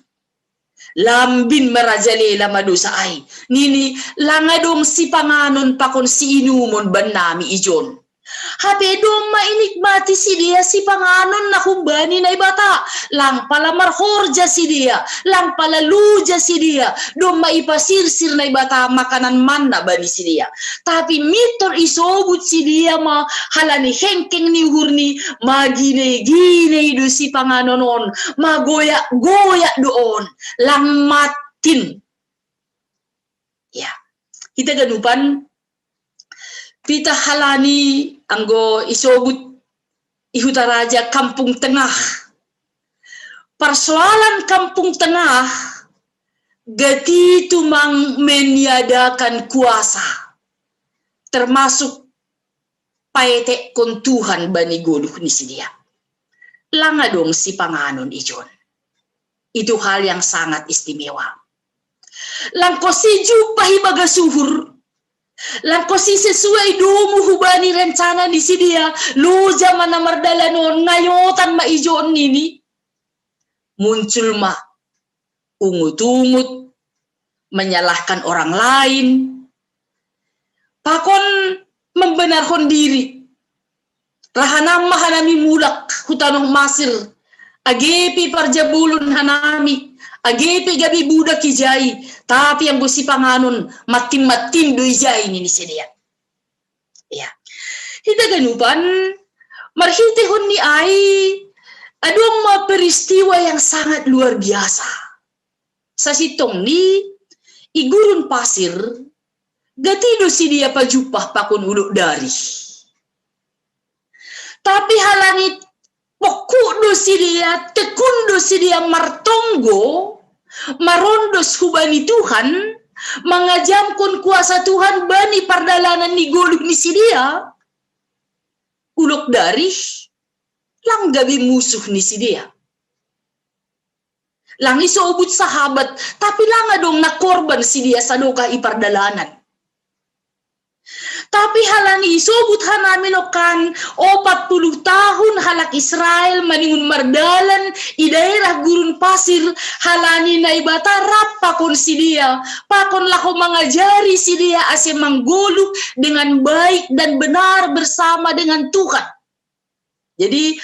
[SPEAKER 12] Lambin merajalela madusa ay. Nini langadong si panganon pakon si inumon banami ijon. Hape doma inikmati si dia si panganon na kumbani na ibata. Lang pala marhorja si dia. Lang pala luja si dia. Doma ipasirsir na ibata makanan man na bani si dia. Tapi mitor isobut si dia ma halani hengkeng ni hurni. Magine-gine do si panganonon. Magoya-goya doon. Lang matin. Ya. Kita ganupan. Pita halani anggo isobut ihuta raja Kampung Tengah. Persoalan Kampung Tengah gati tumang meniadakan kuasa. Termasuk paete kon Tuhan bani goduh ni si dia. Langa dong si panganon ijon. Itu hal yang sangat istimewa. Langko si jupah ibaga suhur. Langko si sesuai dumu hubani rencana di si dia. Lu zaman namardalanon ngayotan maijon nini. Muncul ma ungut-ungut, menyalahkan orang lain, pakon membenarkan diri. Rahanam hanami mulak hutanong masir, agepi parjabulun hanami, agepi gabi budak kijai, tapi yang busi panganon matim-matim doi jai ini sedia. Ya, kita ganupan marhitehon ni ai adong mga peristiwa yang sangat luar biasa. Sa sitong ni igurun pasir, gatido si dia pajupah pakun uluk dari. Tapi halangit pokudo si dia, tekundo si dia martonggo, marondos hubani Tuhan, mengajamkan kuasa Tuhan bani pardalanan ni goluh ni si dia, uluk dari, lang gabi musuh ni si dia. Lang isobut sahabat, tapi lang adong nakorban si dia sa doka ipardalanan. Tapi halani isobut hanamin okan 40 tahun halak Israel maningun mardalan i daerah gurun pasir, halani na ibata rap pakon si dia, pakon lako mengajari si dia ase manggoluh dengan baik dan benar bersama dengan Tuhan. Jadi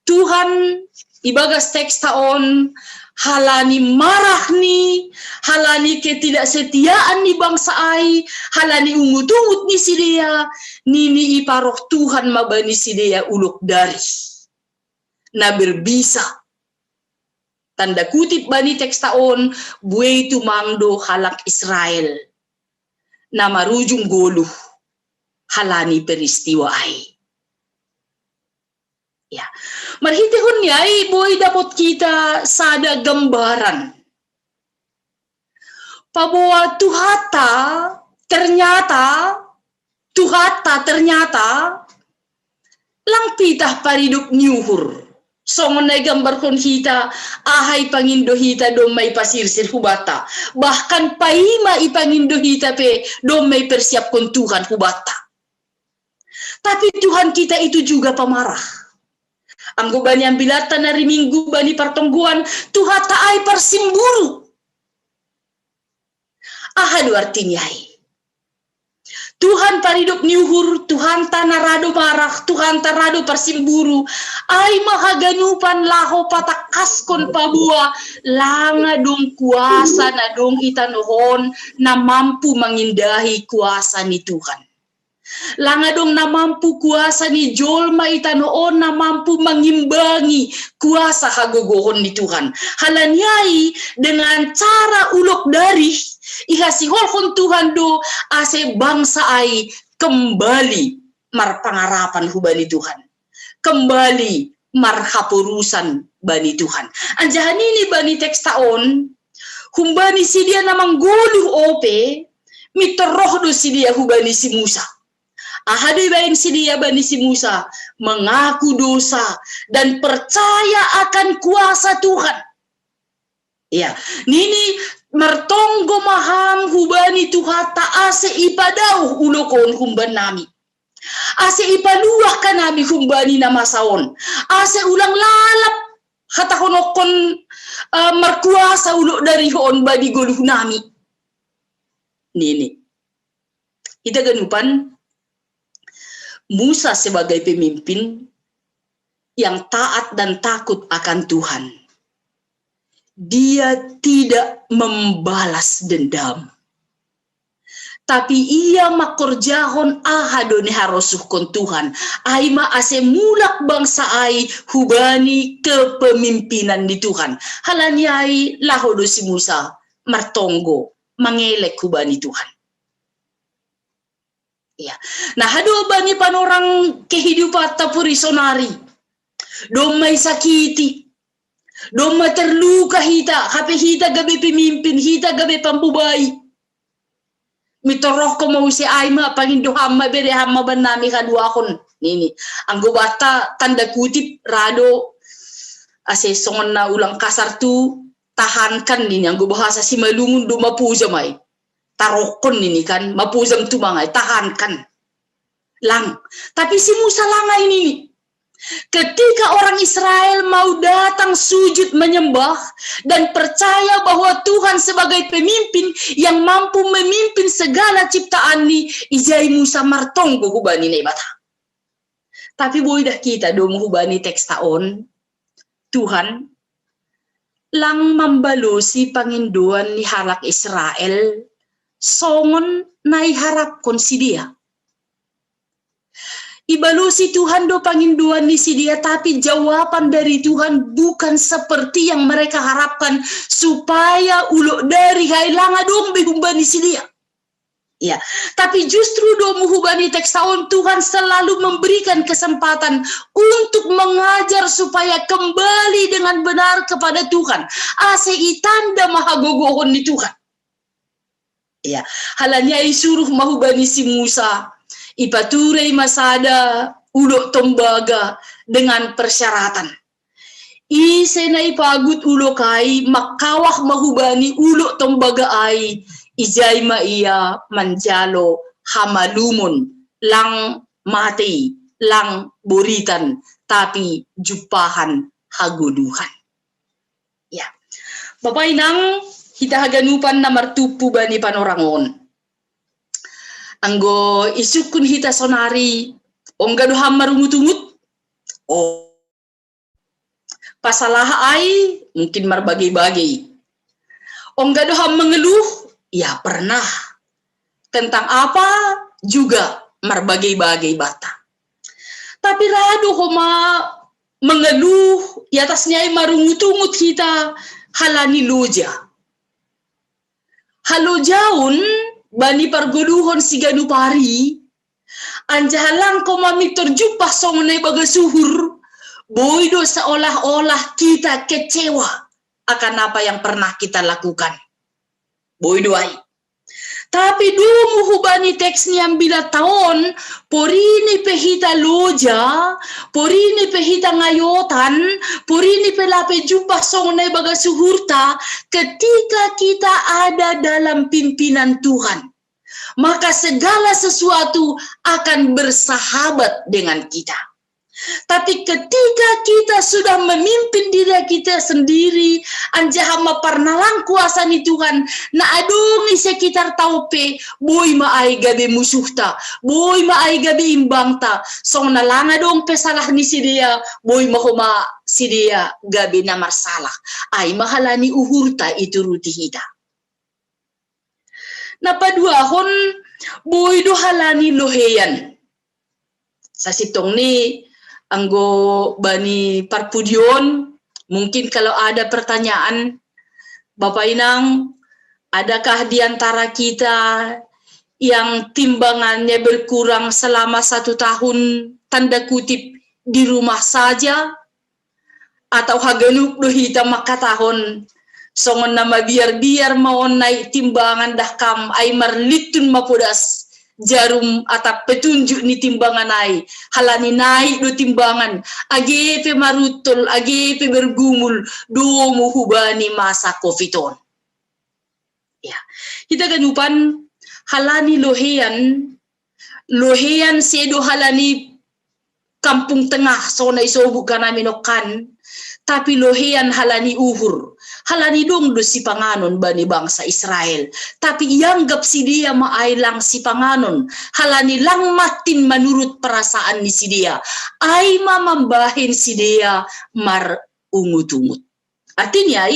[SPEAKER 12] Tuhan ibagas teks taon halani marah ni, halani ketidaksetiaan ni bangsa ai, halani ungut-ungut ni si dia, nini iparoh Tuhan mabani si dia uluk dari. Na berbisa. Tanda kutip bani teks taon, buai tu mangdo halak Israel. Na marujung goluh, halani peristiwa ai. Ya, marhitehon niya ay boy dapat kita sada gambaran. Pabawa ternyata lang pitah pariduk nyuhur. Songon na gambar kon kita ahay pangindo hita do may pasirsir hubata. Bahkan paima ipangindo hita pe do may persiap kon Tuhan hubata. Tapi Tuhan kita itu juga pemarah. Anggo bani ambilatan hari Minggu bani pertongguan Tuhan taai persimburu. Ahadu artinya Tuhan paridok nyuhur, Tuhan tanarado marah, Tuhan tarado persimburu. Ai mahaganupan laho patakaskon pabua, langa dong kuasa na dong itanohon na mampu mengindahi kuasa ni Tuhan. Langa dong na mampu kuasa ni jolma itanoon na mampu mengimbangi kuasa kagogohon ni Tuhan. Halanyai dengan cara ulok dari ihasiholkon Tuhan do ase bangsa ai kembali marpangarapan hubani Tuhan. Kembali marhapurusan bani Tuhan. Anjahan ini bani teks taon humbani si dia namang goluh ope mitoroh do si dia hubani si Musa. Ahadi bayin si dia bani si Musa mengaku dosa dan percaya akan kuasa Tuhan. Ya, nini mertonggo maham hubani Tuhan ta ase ipadau ulokon humban nami. Ase ipaluah kan nami humbani nama saon. Ase ulang lalap hatahonokon merkuasa ulok dari hon badi goluh nami. Nini. Kita ganupan Musa sebagai pemimpin yang taat dan takut akan Tuhan. Dia tidak membalas dendam. Tapi ia makorjahon ahadone harosuhkon Tuhan. Aima ase mulak bangsa ai hubani kepemimpinan di Tuhan. Halanyai lahodo si Musa martonggo mangelek hubani Tuhan. Ya. Nah, hado bani panorang kehidupan tapuri sonari. Domay sakiti. Domay terluka hita. Kape hita gabi pemimpin. Hita gabi pambubai. Mitoroh ko mau si Aima. Pangindo hama bere hama banami kadua kon. Nini. Ang gubata tanda kutip rado. Ase songon na ulang kasar tu. Tahankan nini. Ang gubahasa si malungun do mapuja may. Tarokon ini kan, mapuzam tumangay, tahankan lang. Tapi si Musa langay ini. Ketika orang Israel mau datang sujud menyembah dan percaya bahwa Tuhan sebagai pemimpin yang mampu memimpin segala ciptaan ni, ijai Musa martonggo hubani na ibata. Tapi boy dah kita do hubani teks taon, Tuhan lang mambalusi panginduan ni halak Israel, songon na iharap kon si dia. Ibalusi Tuhan do panginduan ni si dia, tapi jawaban dari Tuhan bukan seperti yang mereka harapkan, supaya ulok dari hailanga dong behubani si dia. Ya, tapi justru do muhubani teks tahun, Tuhan selalu memberikan kesempatan untuk mengajar supaya kembali dengan benar kepada Tuhan. Ase itanda maha gogohon ni Tuhan. Ya, halanya isuruh mahubani si Musa, ipaturai masada ulok tembaga dengan persyaratan. Isena ipagut ulok ai makawah mahubani ulok tembaga ai, ijai ma iya manjalo hamalumun lang mati lang boritan tapi jupahan haguduhan. Ya, Bapak Inang kita haganupan namar tupu bani panorangon. Anggo isukun hita sonari onggado hamar umut-umut. Oh, pasalah ai mungkin marbagai-bagai. Onggado ham mengeluh, ya pernah. Tentang apa juga marbagai-bagai bata. Tapi rado homa mengeluh di atasnya marumut-umut kita halani loja. Halo jaun bani pargoluhon siganu pari anjahalang ko mami terjupah songnai baga suhur boido seolah-olah kita kecewa akan apa yang pernah kita lakukan. Boido ai. Tapi dumu hubani teksnya bila tahun porini pehita loja, porini pehita ngayotan, porini pelape jupah songnai baga suhurta ketika kita ada dalam pimpinan Tuhan. Maka segala sesuatu akan bersahabat dengan kita. Tapi ketika kita sudah memimpin diri kita sendiri, anjahama parnalang kuasa ni Tuhan, na adungi sekitar taupe, boy maay gabi musuhta, boy maay gabi imbangta, song nalanga dong pesalah ni si dia, boy mahoma si dia gabi na marsalah, ay mahalani uhurta itu ruti hita. Napaduahon, boy do halani loheyan. Sa sitong ni, anggo bani parpudion, mungkin kalau ada pertanyaan, Bapak Inang, adakah di antara kita yang timbangannya berkurang selama 1 tahun, tanda kutip, di rumah saja? Atau haganuk do hita makatahon, songon nama biar-biar mau naik timbangan dah kam, ay marlitun mapudas, jarum atap petunjuk ni timbangan ai halani naik do timbangan agepe marutol agepe bergumul do muhubani masa covidon. Ya, kita ganupan halani lohean sedo halani kampung tengah sona iso bukan aminokan, tapi lohean halani uhur. Halani dong do si panganon bani bangsa Israel. Tapi ianggap si dia maailang si panganon. Halani lang matin menurut perasaan ni si dia. Ay mamambahin si dia mar ungut-ungut. Artinya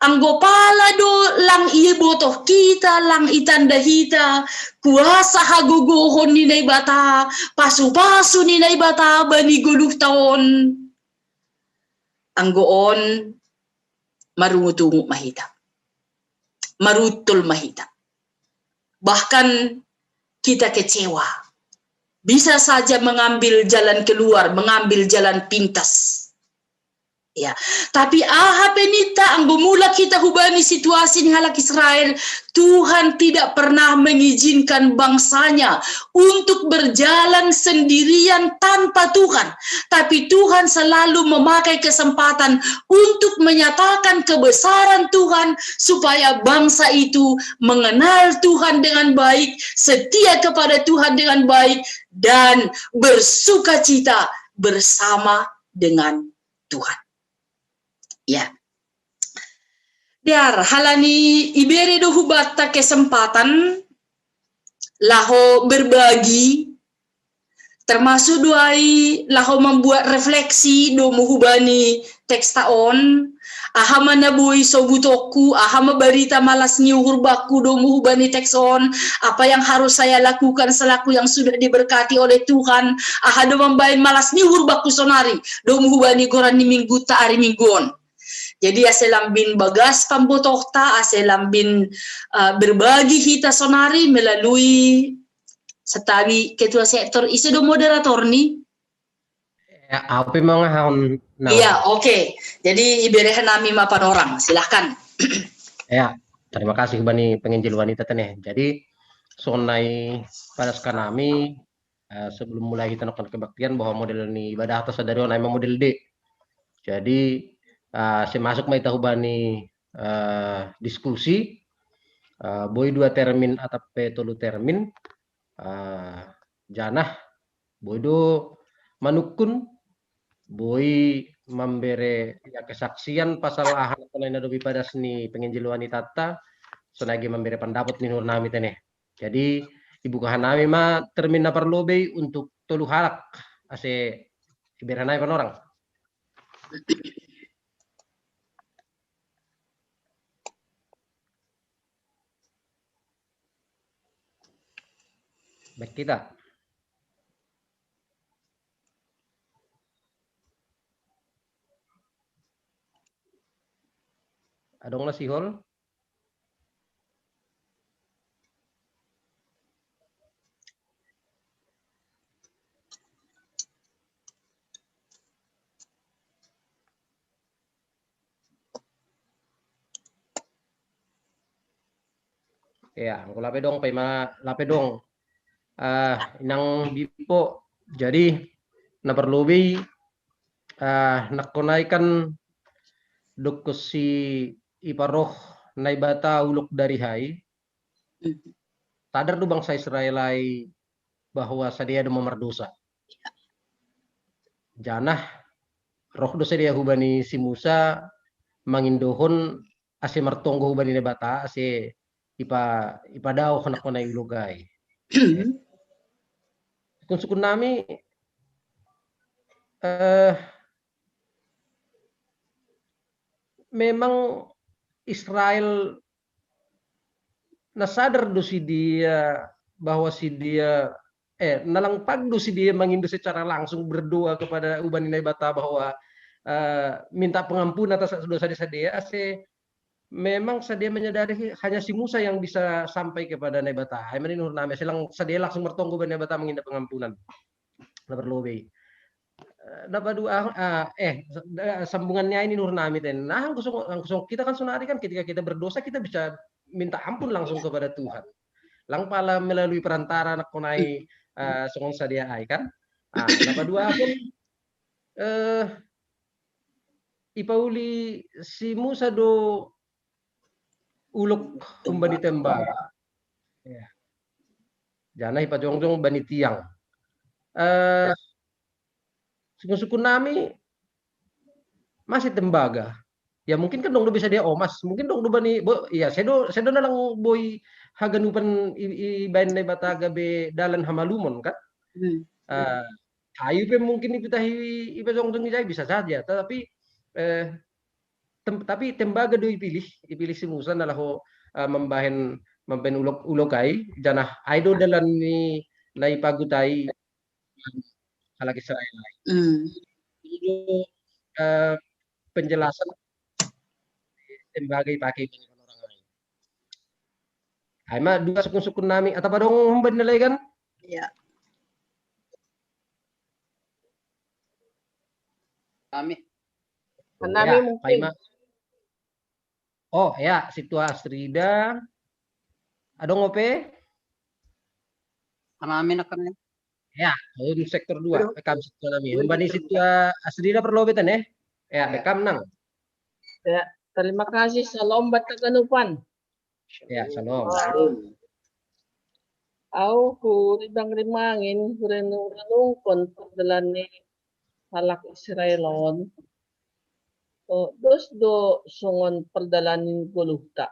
[SPEAKER 12] anggo pala do lang iya botoh kita, lang itanda hita, kuasa hagogohon ni naibata, pasu-pasu ni naibata bani guluh taon. Anggoon marungutungu mahita, marutol mahita. Bahkan kita kecewa, bisa saja mengambil jalan keluar, mengambil jalan pintas. Ya, tapi penita anggo mula kita hubani situasi ni halak Israel, Tuhan tidak pernah mengizinkan bangsanya untuk berjalan sendirian tanpa Tuhan. Tapi Tuhan selalu memakai kesempatan untuk menyatakan kebesaran Tuhan supaya bangsa itu mengenal Tuhan dengan baik, setia kepada Tuhan dengan baik, dan bersukacita bersama dengan Tuhan. Ya. Dar halani ibere do hubata kesempatan laho berbagi, termasuk doai laho membuat refleksi do muhubani teks taon, ahama nabui sobutoku, ahama barita malas nyuhur baku do muhubani tekson, apa yang harus saya lakukan selaku yang sudah diberkati oleh Tuhan, aha do membain malas nyuhur baku sonari, do muhubani goran ni minggu ta ari mingguon. Jadi aselambin bagas pambotokta, aselambin berbagi kita sonari melalui setawi ketua sektor isi do moderator nih.
[SPEAKER 6] Ya, apa mengahon?
[SPEAKER 12] Iya, oke. Jadi iberehan nami mapan orang, silahkan.
[SPEAKER 6] Ya, terima kasih bani penginjil wanita teneh. Jadi sonai pada sekanami sebelum mulai kita melakukan kebaktian bahwa model ini ibadah atas dari onai model D. Jadi saya masuk mai tahu bani diskusi boy 2 termin atau tolu termin janah boy do manukun boy memberi ya kesaksian pasal ahan lain adobe pada seni penginjil wanita ta senagi memberi pendapat minur nami teneh. Jadi ibu kahanami ma termin perlobe untuk tolu halak ase iberanai pan orang. Baik kita. Adong nasi hol. Ya, aku lape dong, lape dong. Inang bipo. Jadi, na perlubi nakonaikan dokusi iparoh naibata uluk dari hai. Tadar do bangsa Israel bahwa sadia do memerdosa. Janah roh dosa dia hubani si Musa mangindohon ase martonggo hubani nebata ase ipadao kona ilugai. Kung sukun nami memang Israel nasadar do si dia bahwa si dia nalangpag do si dia mengindu secara langsung berdoa kepada ubani nebata bahwa minta pengampunan atas dosa-dosa dia ase memang sadia menyadari hanya si Musa yang bisa sampai kepada nebata. Aiman nur name selang sadia langsung bertonggo ben nebata menginda pengampunan. Na berlobe. Dapat dua sambungannya ini nur name ten. Nah, langsung kita kan sunari kan ketika kita berdosa kita bisa minta ampun langsung kepada Tuhan. Lang pala melalui perantara nak konai songon sadia ai kan. Dapat dua pun ipauli si Musa do uluk kumbani tembak. Ya. Jana ipajong-jong bani tiang. Suku-suku nami masih tembaga. Ya mungkin kan dong bisa dia omas. Mungkin dong bani iya sedo na lang boy haganupan ibain nebata gabe dalan hamalumon kan. Ayu pe mungkin ipitahi ipajong-jong ijai bisa saja. Tapi tembaga do ipilih si Musa nalah membahen ulokai janah aido dalan ni naipagutai halak Israel. Itu penjelasan tembaga ipakai orang lain. Aima dua sukun nami atau padong benelai kan?
[SPEAKER 12] Iya.
[SPEAKER 1] Kami.
[SPEAKER 9] Nami mungkin.
[SPEAKER 6] Oh ya, situ Astrida. Adong ngope?
[SPEAKER 1] Kami akan
[SPEAKER 6] ya, di sektor 2. Bekam situ nami. Mbani situ Astrida perlu betan ya? Ya, bekam nang.
[SPEAKER 9] Ya, terima kasih. Salam bat kaganupan.
[SPEAKER 6] Ya, salam.
[SPEAKER 9] Aku kurang rimangin, kurang kon pagdalan ni halak Israelon dos do songon perdalanin goluhta.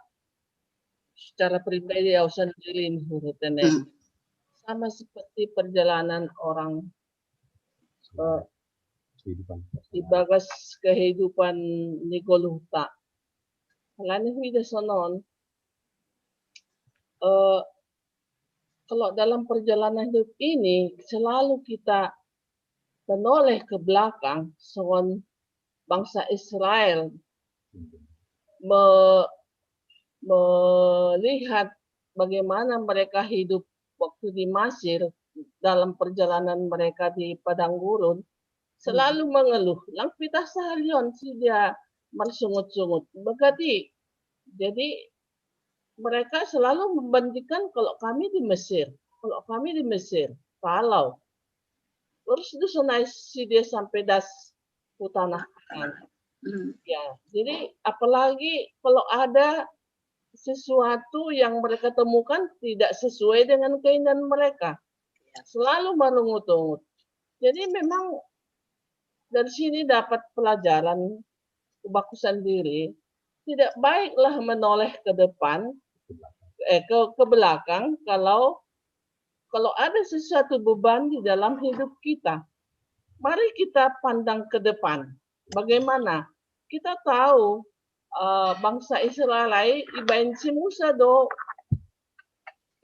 [SPEAKER 9] Secara pribadi aku sendiri hurutnya sama seperti perjalanan orang di bagas kehidupan ni goluhta. Kalani huida sonon kalau dalam perjalanan hidup ini selalu kita menoleh ke belakang songon bangsa Israel melihat bagaimana mereka hidup waktu di Mesir dalam perjalanan mereka di padang gurun selalu mengeluh lang pita seharian si dia bersungut-sungut berarti jadi mereka selalu membandingkan kalau kami di Mesir kalau terus dusunai si dia sampai das tanah ya jadi apalagi kalau ada sesuatu yang mereka temukan tidak sesuai dengan keinginan mereka selalu merungut-ungut jadi memang dari sini dapat pelajaran Ubaku sendiri tidak baiklah menoleh ke depan ke belakang kalau ada sesuatu beban di dalam hidup kita mari kita pandang ke depan bagaimana kita tahu bangsa Israel ibahin si Musa do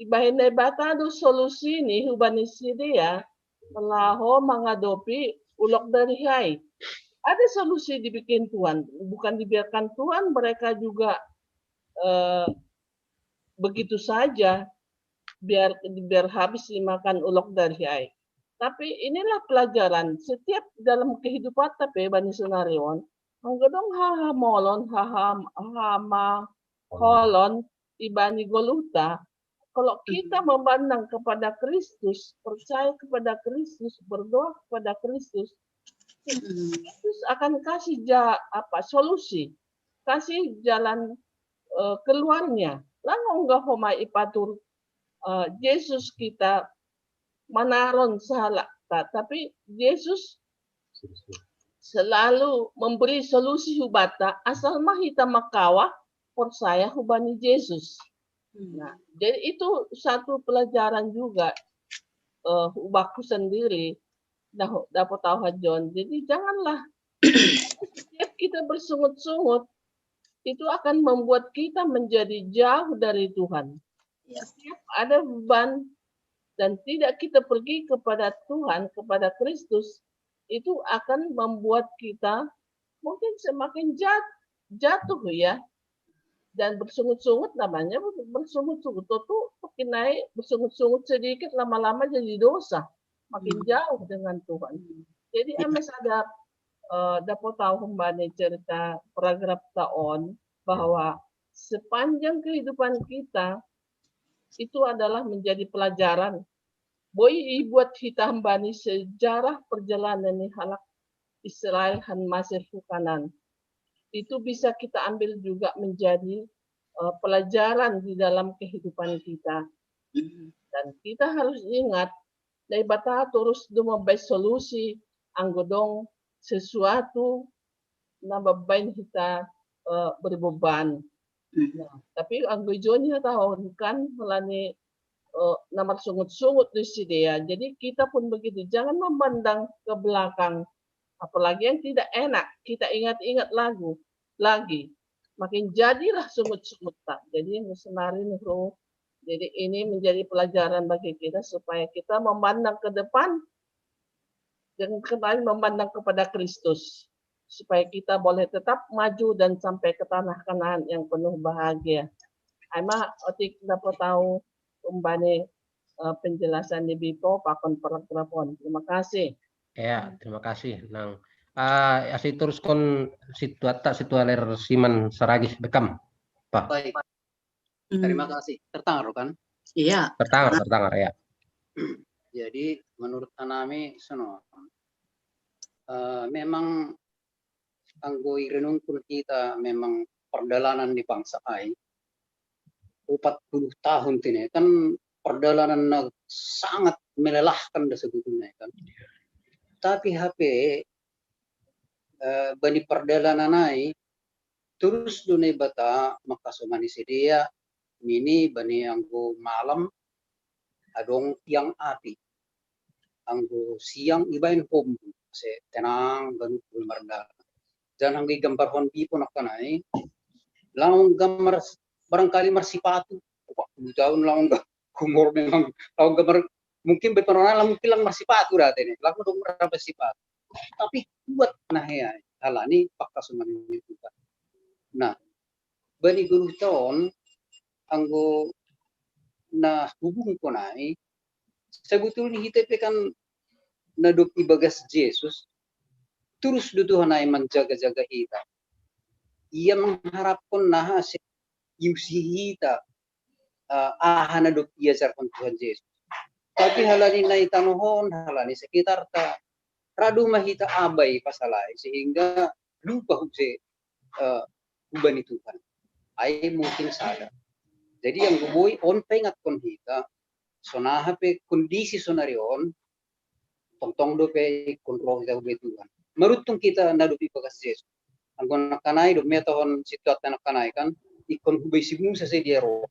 [SPEAKER 9] ibahin bata do solusi ni hubani si dia melaho mengadopi ulok dari hai ada solusi dibikin Tuhan bukan dibiarkan Tuhan mereka juga begitu saja biar habis dimakan ulok dari hai tapi inilah pelajaran setiap dalam kehidupan tapi bani senarion anggadong haha molon haha ma kolon ibani goluta kalau kita memandang kepada Kristus percaya kepada Kristus berdoa kepada Kristus Kristus akan kasih solusi kasih jalan keluarnya lang enggak homa ipatur Yesus kita manaron salah tapi Yesus selalu memberi solusi hubata asal mahita makawa percaya hubani Yesus. Nah, jadi itu satu pelajaran juga Ubaku sendiri dapat tahu John. Jadi janganlah setiap kita bersungut-sungut itu akan membuat kita menjadi jauh dari Tuhan. Setiap ada beban dan tidak kita pergi kepada Tuhan, kepada Kristus, itu akan membuat kita mungkin semakin jatuh ya. Dan bersungut-sungut namanya bersungut-sungut itu makin naik, bersungut-sungut sedikit lama-lama jadi dosa. Makin jauh dengan Tuhan. Jadi amas ada dapat tahu kembali cerita paragraf tahun bahwa sepanjang kehidupan kita itu adalah menjadi pelajaran. Boy buat kita hambani sejarah perjalanan nih halak Israel han Mesir Kanan. Itu bisa kita ambil juga menjadi pelajaran di dalam kehidupan kita. Dan kita harus ingat dari bata terus dumabay solusi anggodong sesuatu na babayin kita berbeban. Nah, tapi ang tujuannya tahu kan melani nomor sungut-sungut di sini ya. Jadi kita pun begitu, jangan memandang ke belakang. Apalagi yang tidak enak, kita ingat-ingat lagi. Makin jadilah sungut-sungut tak. Jadi yang senarin bro. Jadi ini menjadi pelajaran bagi kita supaya kita memandang ke depan dan kembali memandang kepada Kristus. Supaya kita boleh tetap maju dan sampai ke tanah Kanaan yang penuh bahagia. Ama otik dapat tahu kembali penjelasan di Bipo pakon paragrafon. Terima kasih.
[SPEAKER 6] Ya, terima kasih. Nang asih terus kon situaler siman saragih bekam. Pak.
[SPEAKER 1] Baik. Terima kasih. Tertangar kan?
[SPEAKER 12] Iya.
[SPEAKER 6] Tertangar ya.
[SPEAKER 1] Jadi menurut Anami memang anggoi renungkul kita memang perjalanan di bangsa ai 40 tahun ini kan perjalanan sangat melelahkan sebetulnya kan. Tapi HP bani perdalananai terus dunai bata makasumani sedia ini bani anggo malam adong tiang api anggo siang ibain hom se tenang ganu marda jangan anggi gambar hondi pun akanai laung gambar barangkali marsipatu jauh laung humor memang laung gambar mungkin beperona mungkin lang marsipatu dah ini laung dong berapa sifat tapi buat nah ya halani pakasumani itu. Nah, bani guru tahun anggo na hubung ko nai sebetulnya kita kan naduk ibagas Yesus terus duduhanay menjaga-jaga kita. Ia mengharapkan nah yusi kita naduk ia jarkan Tuhan Yesus. Tapi halani nai tanuhon halani sekitar ta radu mahita abai pasalai sehingga lupa hubse ubani Tuhan. Ay mungkin sadar. Jadi yang guboi on pengat kon kita sonaha pe kondisi sonarion tong do pe kontrol kita ubay Tuhan. Marutung kita nadupi bagas Yesus. Anggon nakanay do metahon situat nakanay kan ikon hubay sibung sa diaro.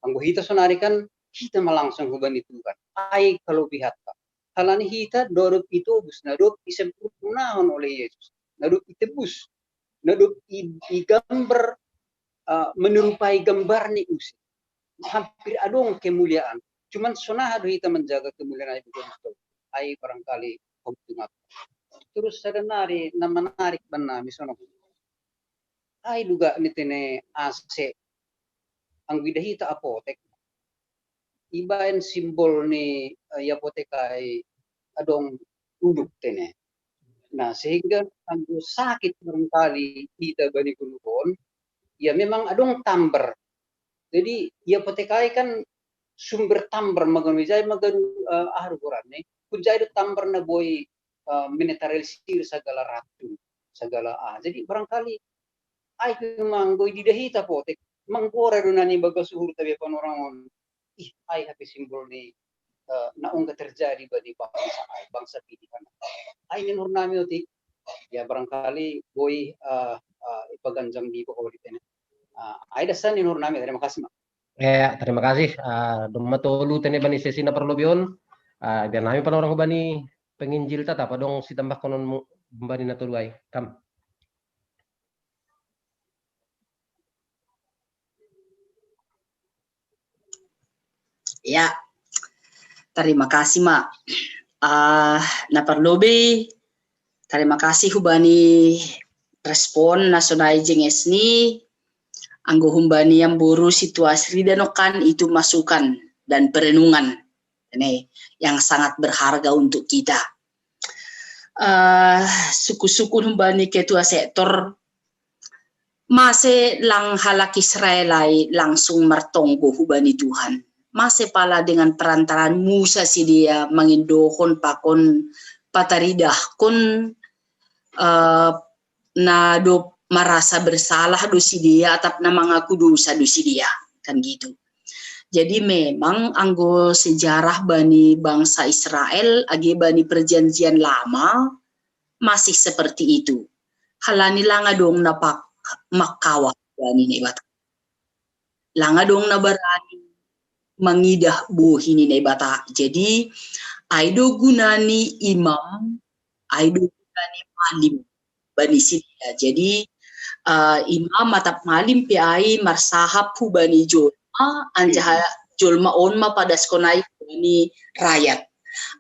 [SPEAKER 1] Anggo hita sonari kan kita malangsung ubani Tuhan. Ay kalau bihat ka. Halani hita dorop itu bus nadup isempurnahon oleh Yesus. Nadup itebus. Nadup igambar menyerupai gambar ni usi. Hampir adong kemuliaan. Cuman sonah hita menjaga kemuliaan itu ay barangkali pagtungat. Terus ada nari na menarik benar misalnya. Ay duga nitene AC ang bidahita apotek. Ibaen simbol ni apotekai adong uduk tene. Nah sehingga ang sakit barangkali kita bani kulukon, ya memang adong tamber. Jadi ya potekai kan sumber tamber maganwijay maganu ahruguran kunjay do tamber na boy mineralisir segala ratu segala Jadi barangkali ay manggoy didahita potek manggora do nani baga suhur tabi panorangon ay happy simbol ni naong terjadi bagi bangsa pilihan. Ay ninur nami oti ya barangkali boy ipaganjang di bawah di tene. Ay dasan ninur nami terima kasih Mak.
[SPEAKER 6] Ya terima kasih. Dumatulu tene bani sesi na perlobion. Biar nami pan orang bani penginjil tata padong si tambah konon bani natuluay kam.
[SPEAKER 12] Ya, terima kasih Mak. Na perlobi, terima kasih hubani respon nasional jenges ni, anggo humbani yang buru situasi danokan itu masukan dan perenungan ini yang sangat berharga untuk kita. Suku-suku humbani ketua sektor masih lang halak Israelai langsung mertonggo hubani Tuhan. Masih pala dengan perantaraan Musa si dia mengindohon pakon pataridah kon na do merasa bersalah do si dia atap na mengaku dosa do si dia kan gitu. Jadi memang anggo sejarah bani bangsa Israel agi bani perjanjian lama masih seperti itu. Halani langa dong napak makawa bani nebat. Langa dong na barani mangidah buhi ni bata. Jadi aido gunani imam, aido gunani malim bani sidia. Jadi imam atap malim pi ai marsahap hu bani jolma anjaha jolma onma pada skonai bani rakyat.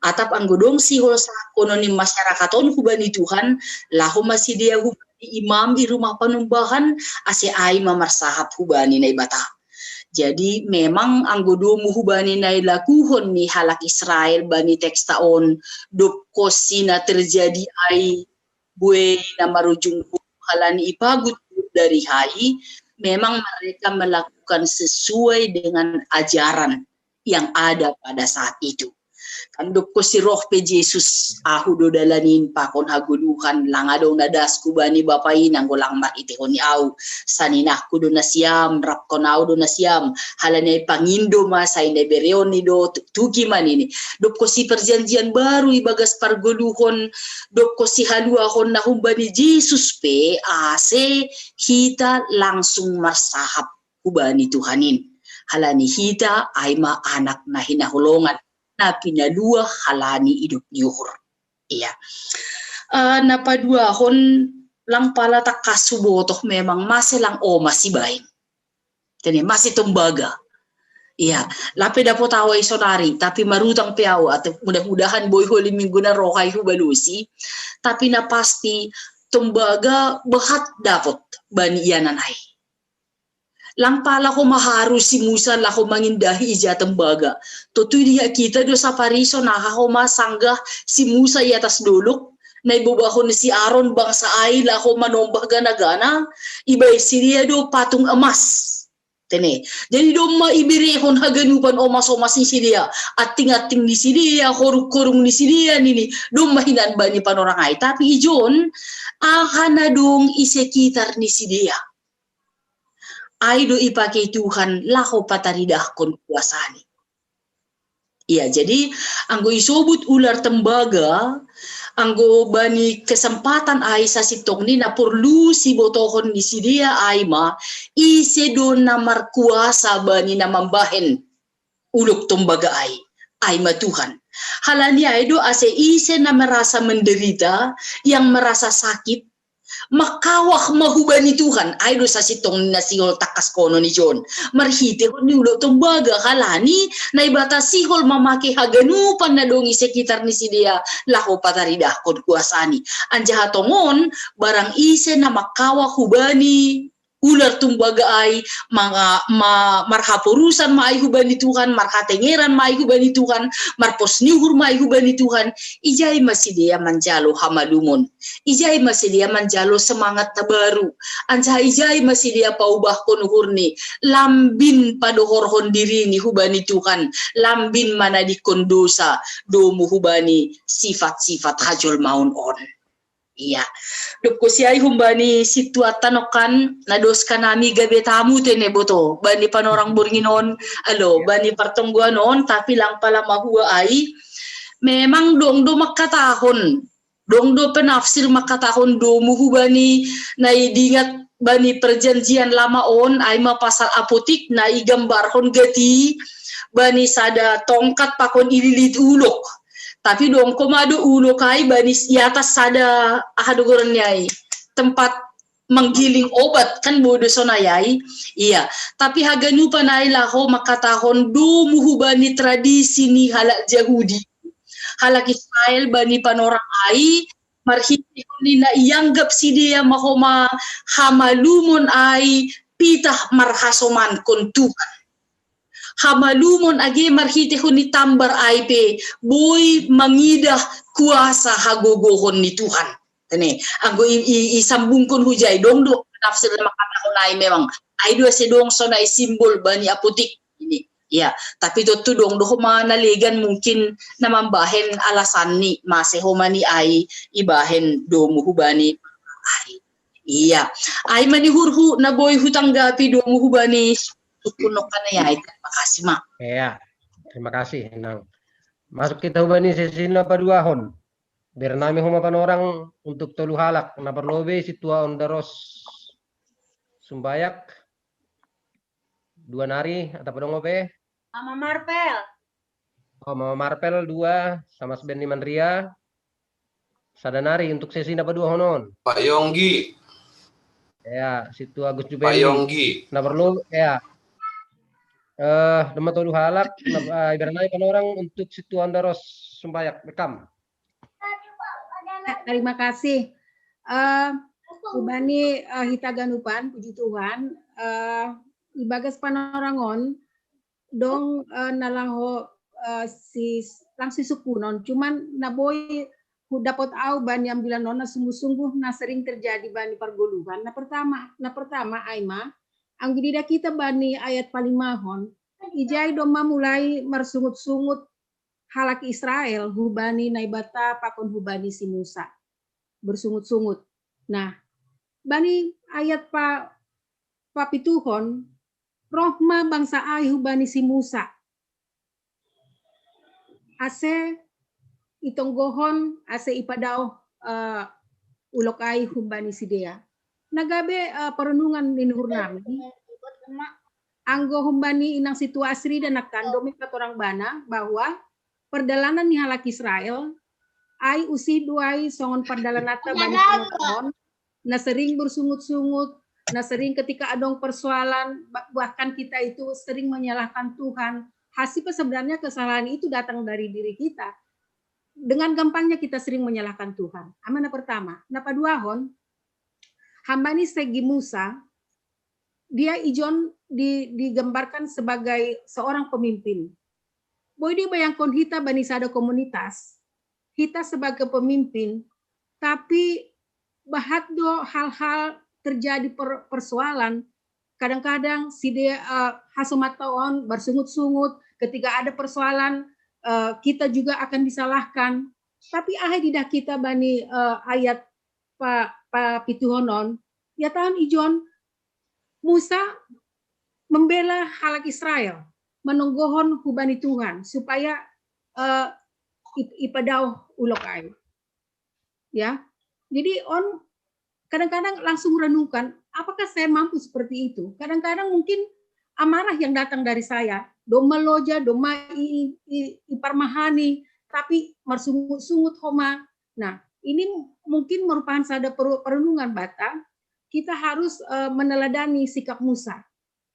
[SPEAKER 12] Atap anggodong si holsa kononi masyarakat on hu bani Tuhan lahu masih dia hu imam di rumah panumbahan ase ai mamarsahap hu bani bata. Jadi memang anggodo muhubani nai lakuhon ni halak Israel bani tekstaon dop kosina terjadi ai bue nama rujung halani ipagut dari hai memang mereka melakukan sesuai dengan ajaran yang ada pada saat itu. Kandok ko si roh pe Jesus ahu do dalanin pakon haguluhan lang adong nadas ko bani bapain ang gulang maiti ko ni au saninah ko do na siyam rap ko na do na siyam halanya pangindo masay na bereon ni do tuki man ini dok ko si perjanjian baru ibagas parguluhon dok ko si haluahon na humbani Jesus pe ase hita langsung marsahap hubani Tuhanin halani hita ay ma anak na hinahulongan na pinalua halani hidup yuhur. Iya. Napaduahon lang pala tak kasubotoh memang masih lang masih baik. Jadi masih tembaga. Iya, lape dapat awai sonari, tapi marutang piaw at mudah-mudahan boy huli minggu na rohay hubalusi, tapi na pasti tembaga behat dapat bani yananay. Lang pala ko maharu si Musa la ko mangindahi ija tembaga. Tutoy diya kita do sa pariso na ko masangga si Musa yatas duluk. Na ibubaho ni si Aaron bangsa ay la ko manombah gana-gana. Ibay siriya do patung emas. Tene. Jadi do maibirehon haganupan omas-omas ni siriya. Ating-ating ni siriya, korung-korung ni siriya nini. Do mahinan ba ni panorang ay. Tapi ijon, ahana dong isekitar ni siriya. Ay do ipakai Tuhan lako pataridah kon kuasani. Iya, jadi anggo isobut ular tembaga, anggo bani kesempatan ay sa sitong ni na perlu si botohon ni si dia ay ma ise do namar kuasa bani na mambahen uluk tembaga ay ma Tuhan. Halani ay do ase ise na merasa menderita, yang merasa sakit, makawah mahubani Tuhan ay do sa sitong na sihol takas kono ni John marhite ko ni ulo tembaga kalani na ibata sihol mamake haganupan na dongi sekitar ni si dia lako pataridah kon kuasani anja hatongon barang ise na makawah hubani ular tumbaga ay mga marhapurusan maay hubani Tuhan marhatengeran maay hubani Tuhan marposnihur maay hubani Tuhan ijay masidia manjalo hamalumon ijay masidia manjalo semangat na baru anja ijay masidia paubah konuhurni lambin padohorhon diri ni hubani Tuhan lambin mana di kondosa domu hubani sifat-sifat hajol maun on. Iya, doko siya humbani situatan okan nados kanami gabi tamu tene boto bani panorang burginon alo bani partongguan on tapi lang pala mahua ay memang dong do makatahon dong do penafsir makatahon do muhubani na idingat bani perjanjian lama on ay mapasal apotik na igambarhon gati bani sada tongkat pakon ililit ulok. Tapi dong komado ulo kai banis di atas sada ahadogoran yai tempat menggiling obat kan bodo sonayai iya tapi haganu panai laho makatahon do muhubani tradisi ni halak Yahudi halak Israel bani panorang ai marhiti ni na ianggap si dia mahoma hamalumon ai pitah marhasoman kon Tuhan hamalumon age marhite huni tambar aipe boy mangidah kuasa hagogohon ni Tuhan. Tene, anggo isambungkon hujay dong do nafsir makatahon ay memang ay do sedong sonay simbol bani apotik ini. Ya, tapi to dong do manaligan mungkin namambahen alasan ni masehomani ay ibahen do muhubani ay. Iya, ay manihurhu na boy hutanggapi do muhubani kunok ka na ya. Terima kasih, Mak.
[SPEAKER 6] Ya, terima kasih, Nang. Masuk kita ubani sesi na paduahon. Bernami huma panorang untuk tolu halak na perlobe situa ondaros sumbayak. Dua nari atau pedong ope?
[SPEAKER 13] Mama Marpel.
[SPEAKER 6] Oh, Mama Marpel dua sama Sben Mandria. Sadanari untuk sesi na paduahonon.
[SPEAKER 14] Pak Yonggi.
[SPEAKER 6] Ya, situ Agus Jubeli.
[SPEAKER 14] Pak Yonggi.
[SPEAKER 6] Na perlu ya. Nama tolu halak ibaratnya panorang untuk situ andaros sumbayak bekam.
[SPEAKER 13] Terima kasih. Ubani hitaganupan puji Tuhan. Ibagas panorangon dong nalaho lang si sukunon cuman naboy dapat au bani ambilan nona sungguh-sungguh na sering terjadi bani perguluhan. Na pertama Aima ang ginida kita bani ayat palimahon, ijay doma mulai mersungut-sungut halak Israel hubani naibata pakon hubani si Musa bersungut-sungut. Nah, bani ayat pa pituhon rohma bangsa ai hubani si Musa. Ase itonggohon ase ipadao ulok ai hubani si Dea. Nagabe perenungan ninuhur nami. Anggo humbani inang situasi dan nakandome katorang bana bahwa perdalanan ni halak Israel ai usi duai songon perdalanata bani penonton na sering bersungut-sungut, na sering ketika adong persoalan bahkan kita itu sering menyalahkan Tuhan. Hasil sebenarnya kesalahan itu datang dari diri kita. Dengan gampangnya kita sering menyalahkan Tuhan. Amana pertama, napa duahon hambani segi Musa dia ijon digambarkan sebagai seorang pemimpin. Boy dia bayangkan kita bani sada komunitas, kita sebagai pemimpin, tapi bahat do hal-hal terjadi persoalan, kadang-kadang si dia hasumataon bersungut-sungut, ketika ada persoalan kita juga akan disalahkan. Tapi ahai didah kita bani ayat pa pituhonon, ya tahun ijon Musa membela halak Israel, menunggohon hubani Tuhan supaya ipadau ulok ai. Ya. Jadi kadang-kadang langsung renungkan, apakah saya mampu seperti itu? Kadang-kadang mungkin amarah yang datang dari saya, doma loja, doma iparmahani, tapi mersungut-sungut homa. Nah, ini mungkin merupakan sada perenungan bata. Kita harus meneladani sikap Musa.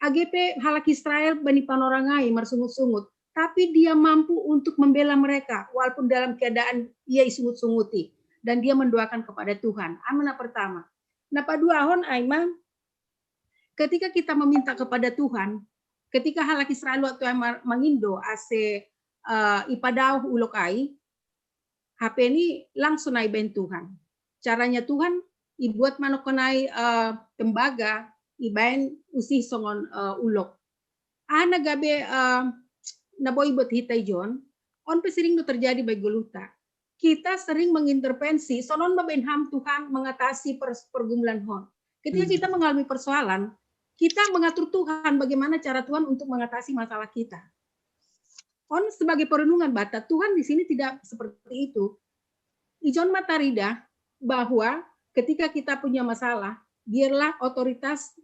[SPEAKER 13] AGP halak Israel bani panorangai mersungut-sungut, tapi dia mampu untuk membela mereka walaupun dalam keadaan ia isungut-sunguti dan dia mendoakan kepada Tuhan. Amana pertama. Napa duahon aima ketika kita meminta kepada Tuhan, ketika halak Israel waktu mengindo ase ipadau ulokai, HP ini langsung naik ben Tuhan. Caranya Tuhan ibuat manokonai tembaga ibain usih songon ulok. Ana gabe naboy buat hitai John, on pesering itu terjadi bagi goluta. Kita sering mengintervensi, sonon mabenham Tuhan mengatasi pergumulan hon. Ketika kita mengalami persoalan, kita mengatur Tuhan bagaimana cara Tuhan untuk mengatasi masalah kita. On sebagai perenungan bata, Tuhan di sini tidak seperti itu. Ijon matarida bahwa ketika kita punya masalah, biarlah otoritas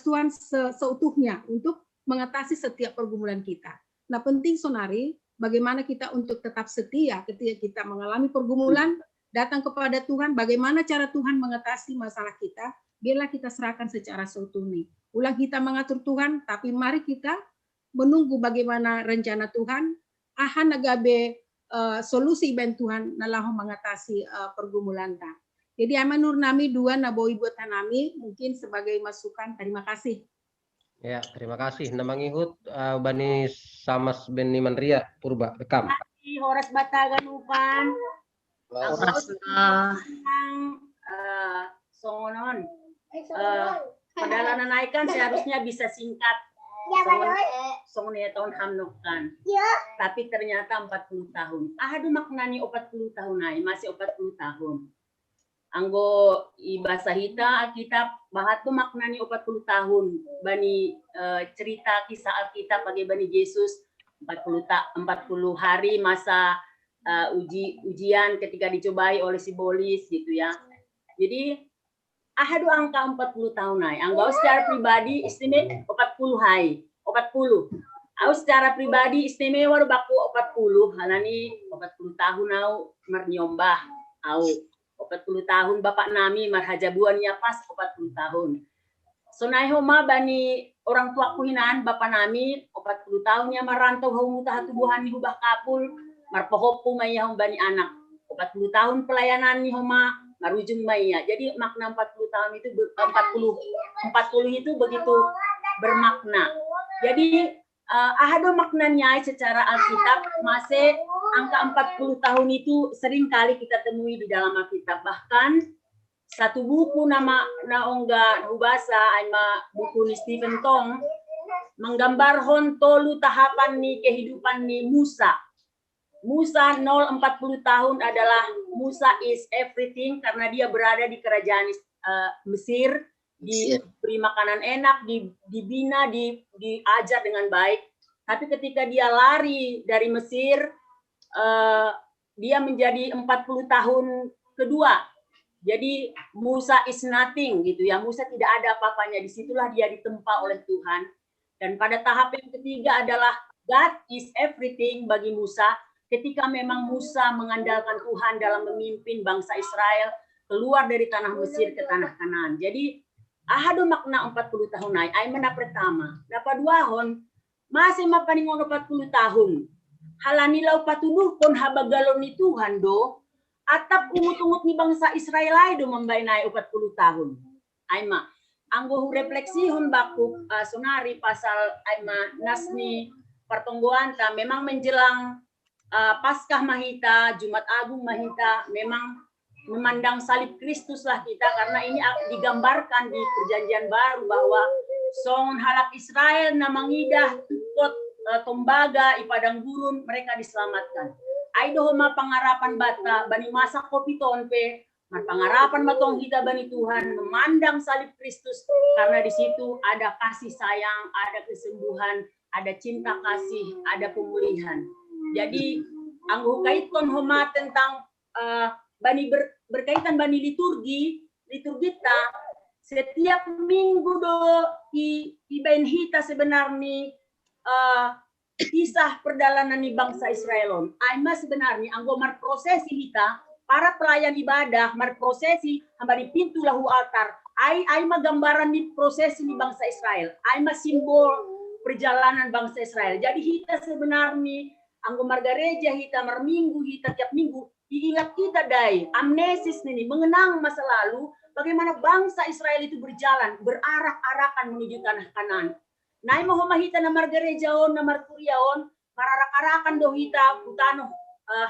[SPEAKER 13] Tuhan seutuhnya untuk mengatasi setiap pergumulan kita. Nah, penting sonari bagaimana kita untuk tetap setia ketika kita mengalami pergumulan, datang kepada Tuhan, bagaimana cara Tuhan mengatasi masalah kita, biarlah kita serahkan secara seutuhnya. Ulang kita mengatur Tuhan, tapi mari kita menunggu bagaimana rencana Tuhan, ahan nagabe solusi bantuan nalahu mengatasi pergumulan ta. Jadi amanur nami dua naboi buat nami mungkin sebagai masukan. Terima kasih.
[SPEAKER 6] Ya, terima kasih. Nama ngikut Bani Samas Beni Manria Purba rekam.
[SPEAKER 14] Horas Batagan Upan. Horas songonon. Perjalanan naikan seharusnya bisa singkat. Songonia tahun hamnokan. Tapi ternyata 40 tahun. Aduh maknanya 40 tahun naik, masih 40 tahun. Anggo bahasa hita Alkitab bahat tuh maknanya 40 tahun bani cerita kisah Alkitab bagi bani Yesus 40 hari masa ujian ketika dicobai oleh si bolis gitu ya. Jadi ahadu angka 40 tahun naik. Anggo secara pribadi istimewa 40 hari 40. Aku secara pribadi istimewa baku 40 hanani 40 tahun au mernyombah au 40 tahun Bapak Nami marhajabuan ya pas 40 tahun. Sonai homa bani orang tua kuhinaan Bapak Nami 40 tahunnya marantau humuta tubuhan ni hubah kapul marpohopu maya bani anak. 40 tahun pelayanan ni homa marujung maya. Jadi makna 40 tahun itu 40 itu begitu bermakna. Jadi ada maknanya secara Alkitab masih angka 40 tahun itu sering kali kita temui di dalam Alkitab. Bahkan satu buku nama naongga hubasa aima buku ni Stephen Tong menggambar hon tolu tahapan ni kehidupan ni Musa Musa 0-40 tahun adalah Musa is everything karena dia berada di kerajaan Mesir, diberi makanan enak, dibina, diajar dengan baik. Tapi ketika dia lari dari Mesir, dia menjadi 40 tahun kedua. Jadi Musa is nothing gitu ya. Musa tidak ada apa-apanya. Disitulah dia ditempa oleh Tuhan. Dan pada tahap yang ketiga adalah God is everything bagi Musa. Ketika memang Musa mengandalkan Tuhan dalam memimpin bangsa Israel keluar dari tanah Mesir ke tanah Kanaan. Jadi ahado makna 40 tahun naik. Ay mana pertama. Dapat duahon masih mapaningon 40 tahun. Halanilaw patuduh kon habagalon ni Tuhan do. Atap umut-umut ni bangsa Israel ay do mambainay 40 tahun. Ay ma. Anggo refleksihon baku sonari pasal ay ma nasni pertonggoan ta memang menjelang Paskah Mahita, Jumat Agung Mahita, memang memandang salib Kristus lah kita karena ini digambarkan di Perjanjian Baru bahwa songon halak Israel na mangidah tukot tombaga ipadang gurun mereka diselamatkan. Aido ma pangarapan bata bani masa kopi tonpe, pangarapan matong kita bani Tuhan memandang salib Kristus karena di situ ada kasih sayang, ada kesembuhan, ada cinta kasih, ada pemulihan. Jadi anggo kaiton homa tentang bani berkaitan bani liturgita setiap minggu do ibain hita sebenarnya kisah perjalanan ni bangsa Israelon. Aima sebenarnya anggo mar prosesi hita para pelayan ibadah mar prosesi hamba di pintu lahu altar. Aima gambaran ni prosesi ni bangsa Israel. Aima simbol perjalanan bangsa Israel. Jadi hita sebenarnya anggo margareja hita marminggu hita tiap minggu diingat kita dai amnesis ini mengenang masa lalu bagaimana bangsa Israel itu berjalan berarak-arakan menuju tanah Kanaan. Nai mohoma hita na margarejaon na markuriaon mararak-arakan do hita putano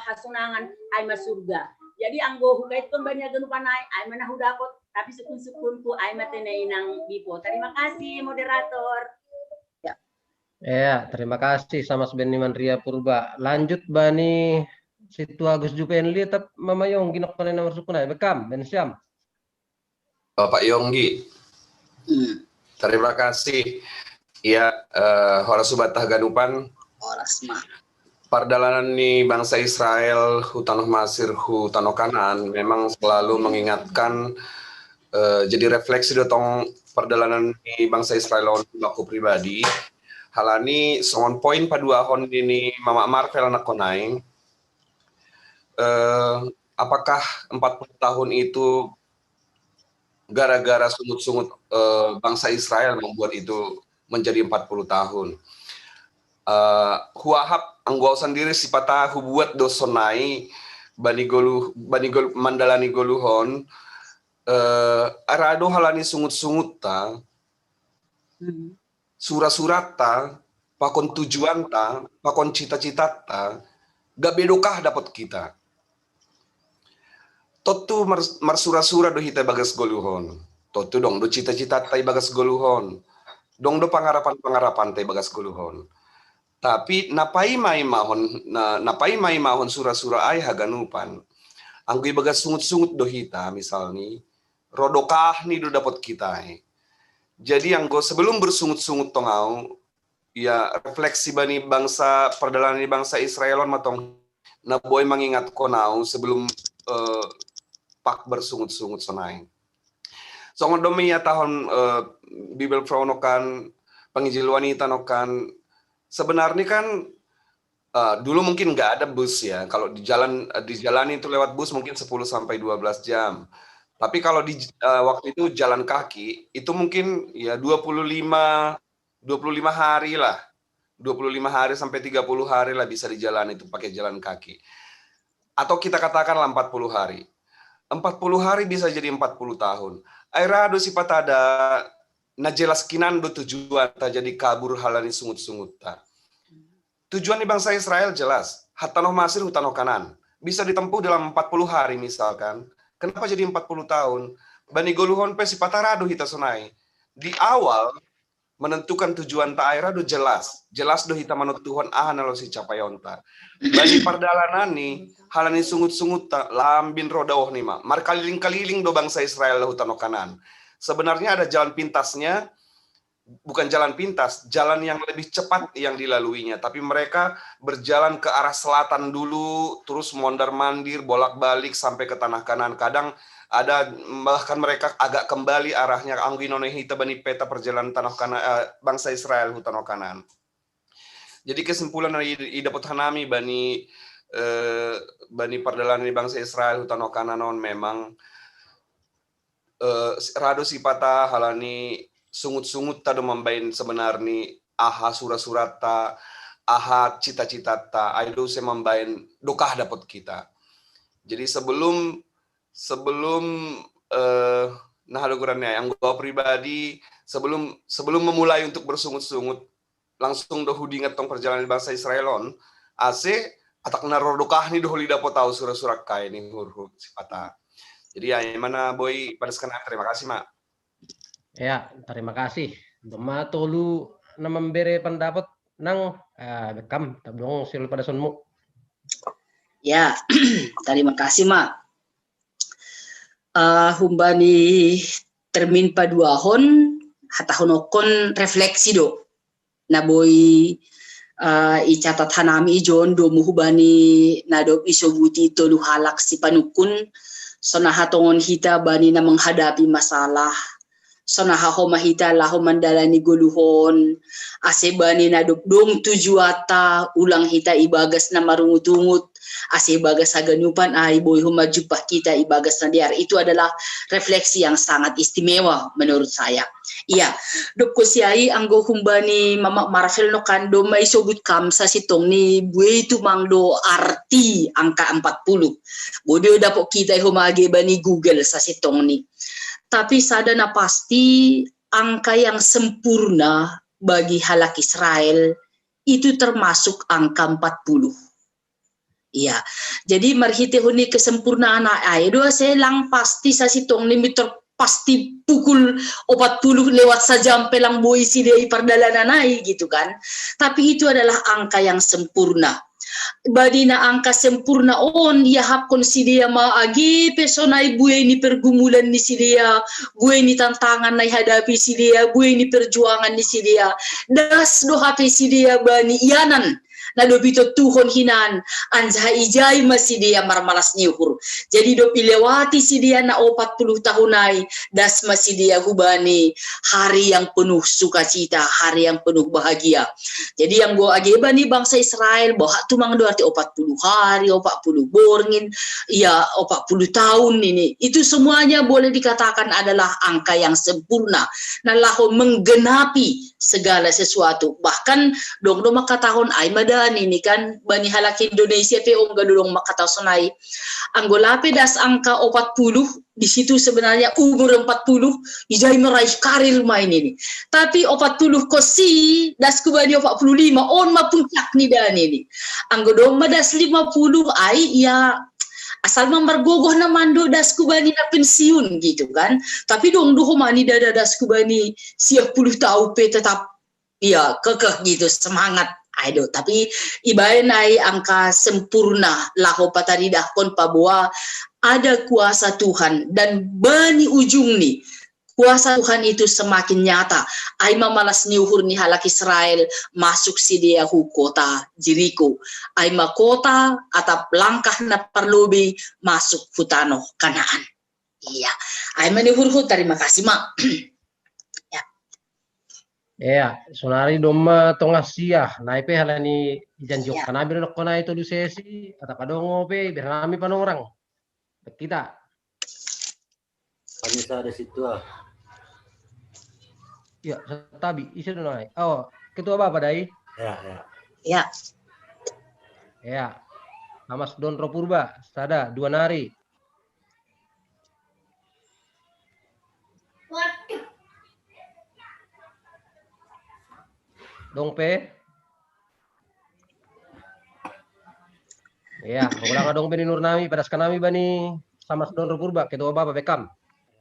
[SPEAKER 14] hasunangan ay masurga. Jadi anggo hukaiton banyak genupanay ay manahudakot tapi sukun-sukun ku ay matenay nang bipo. Terima kasih moderator.
[SPEAKER 6] Ya, terima kasih sama Beniman Ria Purba. Lanjut Bani Situ Agus Jupenli tetap Mama Yonggi nok panen nomor sukunai bekam Ben Syam.
[SPEAKER 15] Bapak Yonggi. Terima kasih. Ya, Horasubatah Ganupan.
[SPEAKER 12] Horasma.
[SPEAKER 15] Pardalanan ni bangsa Israel Hutanoh Masir Hutanoh Kanaan memang selalu mengingatkan jadi refleksi dotong pardalanan ni bangsa Israel aku pribadi. Halani songon poin paduahon ini Mama Marvel anak konai. Apakah 40 tahun itu gara-gara sungut-sungut bangsa Israel membuat itu menjadi 40 tahun? Huahap anggau sendiri sipata hubuat dosonai bani golu mandalani goluhon arado halani sungut-sungut ta. Surat-surat ta, pakon tujuan ta, pakon cita-cita ta, gak bedokah dapat kita. Totu marsura-sura do hita bagas goluhon. Totu dong do cita-cita tai bagas goluhon. Dong do pangarapan-pangarapan tai bagas goluhon. Tapi napai mai mahon sura-sura ai haganupan. Anggui bagas sungut-sungut do hita misalnya, rodokah ni do dapat kita. Jadi yang sebelum bersungut-sungut tongau, ya refleksi bani bangsa perdalanan bangsa Israelon matong naboy mengingat konau sebelum pak bersungut-sungut sonai. Songon domi ya tahun Bibel Pronokan Penginjil Wanita nokan sebenarnya kan dulu mungkin nggak ada bus ya. Kalau di jalan itu lewat bus mungkin 10 sampai 12 jam. Tapi kalau di waktu itu jalan kaki itu mungkin ya 25 hari lah. 25 hari sampai 30 hari lah bisa di jalan itu pakai jalan kaki. Atau kita katakanlah 40 hari. 40 hari bisa jadi 40 tahun. Aira do sifat ada najelas kinan do tujuan ta jadi kabur halani sungut-sungut ta. Tujuan di bangsa Israel jelas. Hatanoh Masir Hutanoh Kanaan. Bisa ditempuh dalam 40 hari misalkan. Kenapa jadi 40 tahun? Bani goluhon pe sipata rado hita sonai. Di awal menentukan tujuan ta aira do jelas do hita manut Tuhan ahana lo si capayonta bani pardalanan ni halani sungut-sungut ta lambin rodawah nih mak mar kaliling-kaliling do bangsa Israel hutan kanan. Sebenarnya ada jalan pintasnya, bukan jalan pintas, jalan yang lebih cepat yang dilaluinya. Tapi mereka berjalan ke arah selatan dulu, terus mondar-mandir, bolak-balik sampai ke tanah kanan. Kadang ada bahkan mereka agak kembali arahnya. Angginone hita bani peta perjalanan tanah kanan, bangsa Israel hutan kanan. Jadi kesimpulan dari dapat hanami bani perdalanan bangsa Israel hutan kanan memang rado sipata halani sungut-sungut tado membain sebenarnya aha surat-surat ta aha cita-cita ta aido se membain dokah dapat kita. Jadi sebelum nah halugurannya yang gua pribadi sebelum memulai untuk bersungut-sungut langsung dohudi ngetong perjalanan bangsa Israelon ase atak naro dokah ni dohuli dapat tahu surat-surat kai ni huruf sipata. Jadi ya mana boy pada sekarang terima kasih mak.
[SPEAKER 6] Ya, terima kasih. Doma tolu na memberi pendapat nang bekam tabung sil pada sonmu.
[SPEAKER 12] Ya, terima kasih mak. Humbani termin paduahon hatahonokon refleksi do. Na boy icatat hanami ijon do muhubani nadop isobuti tolu halak si panukun sonahatongon hita bani na menghadapi masalah. Sonaha homa hita laho mandalani guluhon asebani na dong tujuata ulang hita ibagas na marungut-ungut ase bagas haganyupan ay boy homa jupah kita ibagas na diar. Itu adalah refleksi yang sangat istimewa menurut saya. Iya, dok ko siyai anggo humbani mama Marvel no kando may sobut kam sa sitong ni buhay tumangdo arti angka 40. Bodo dapo kita humagi bani Google sa sitong ni. Tapi sadana pasti angka yang sempurna bagi halak Israel itu termasuk angka 40. Iya, jadi marhite huni kesempurnaan ay doa selang pasti sa sitong ni pasti pukul 40 lewat sajam pelang boy si dia perdalanan ay gitu kan. Tapi itu adalah angka yang sempurna. Badina angka sempurna on ya hakon si dia maagi pesonai buai ni pergumulan ni si dia, buai ni tantangan na hadapi si dia, buai ni perjuangan ni si dia, das do hape si dia bani ianan na do bito tuhon hinan anjah ijai masih dia marmalas nyuhur. Jadi do pilewati si dia na 40 tahunai das masih dia hubani hari yang penuh sukacita, hari yang penuh bahagia. Jadi yang gua ageba nih bangsa Israel bahwa tu mang do arti 40 hari, 40 borngin, ya 40 tahun ini. Itu semuanya boleh dikatakan adalah angka yang sempurna. Nah laho menggenapi segala sesuatu. Bahkan dong maka tahun ay madan ini kan bani halak Indonesia pe om gadulong makatausonay anggolape das angka 40 di situ sebenarnya umur 40 ijai meraih karir main ini. Tapi 40 kosi das kubani 45 on mapuncak ni dan ini. Anggodong madas 50 ay ya asal membergogoh na mando das kubani na pensiun gitu kan. Tapi dong duho mani dada das kubani 10 tahun pe tetap ya kekeh gitu semangat. Aduh, tapi ibaenai angka sempurna laho pataridah kon pabua ada kuasa Tuhan dan bani ujung nih kuasa Tuhan itu semakin nyata. Aima malas niuhur ni halak Israel masuk si dia hu kota Jericho. Aima kota atap langkah na perlobi masuk futano Kanaan. Iya, aima niuhur terima kasih mak.
[SPEAKER 6] Ya, sonari doma tongah siah, naipe halani janjok kanabi no kona itu lusesi, kata kadongo pe berami panorang. Kita.
[SPEAKER 16] Kami ada situ ah.
[SPEAKER 6] Ya, tabi isi donai. Oh, ketua apa dai?
[SPEAKER 16] Ya, ya.
[SPEAKER 12] Ya.
[SPEAKER 6] Ya. Namas Don Ropurba, sada 2 nari. Dong pe. Ya, ulang dong pe Nur Nami pada kanami bani sama Don Ropurba ketua Bapak Bekam.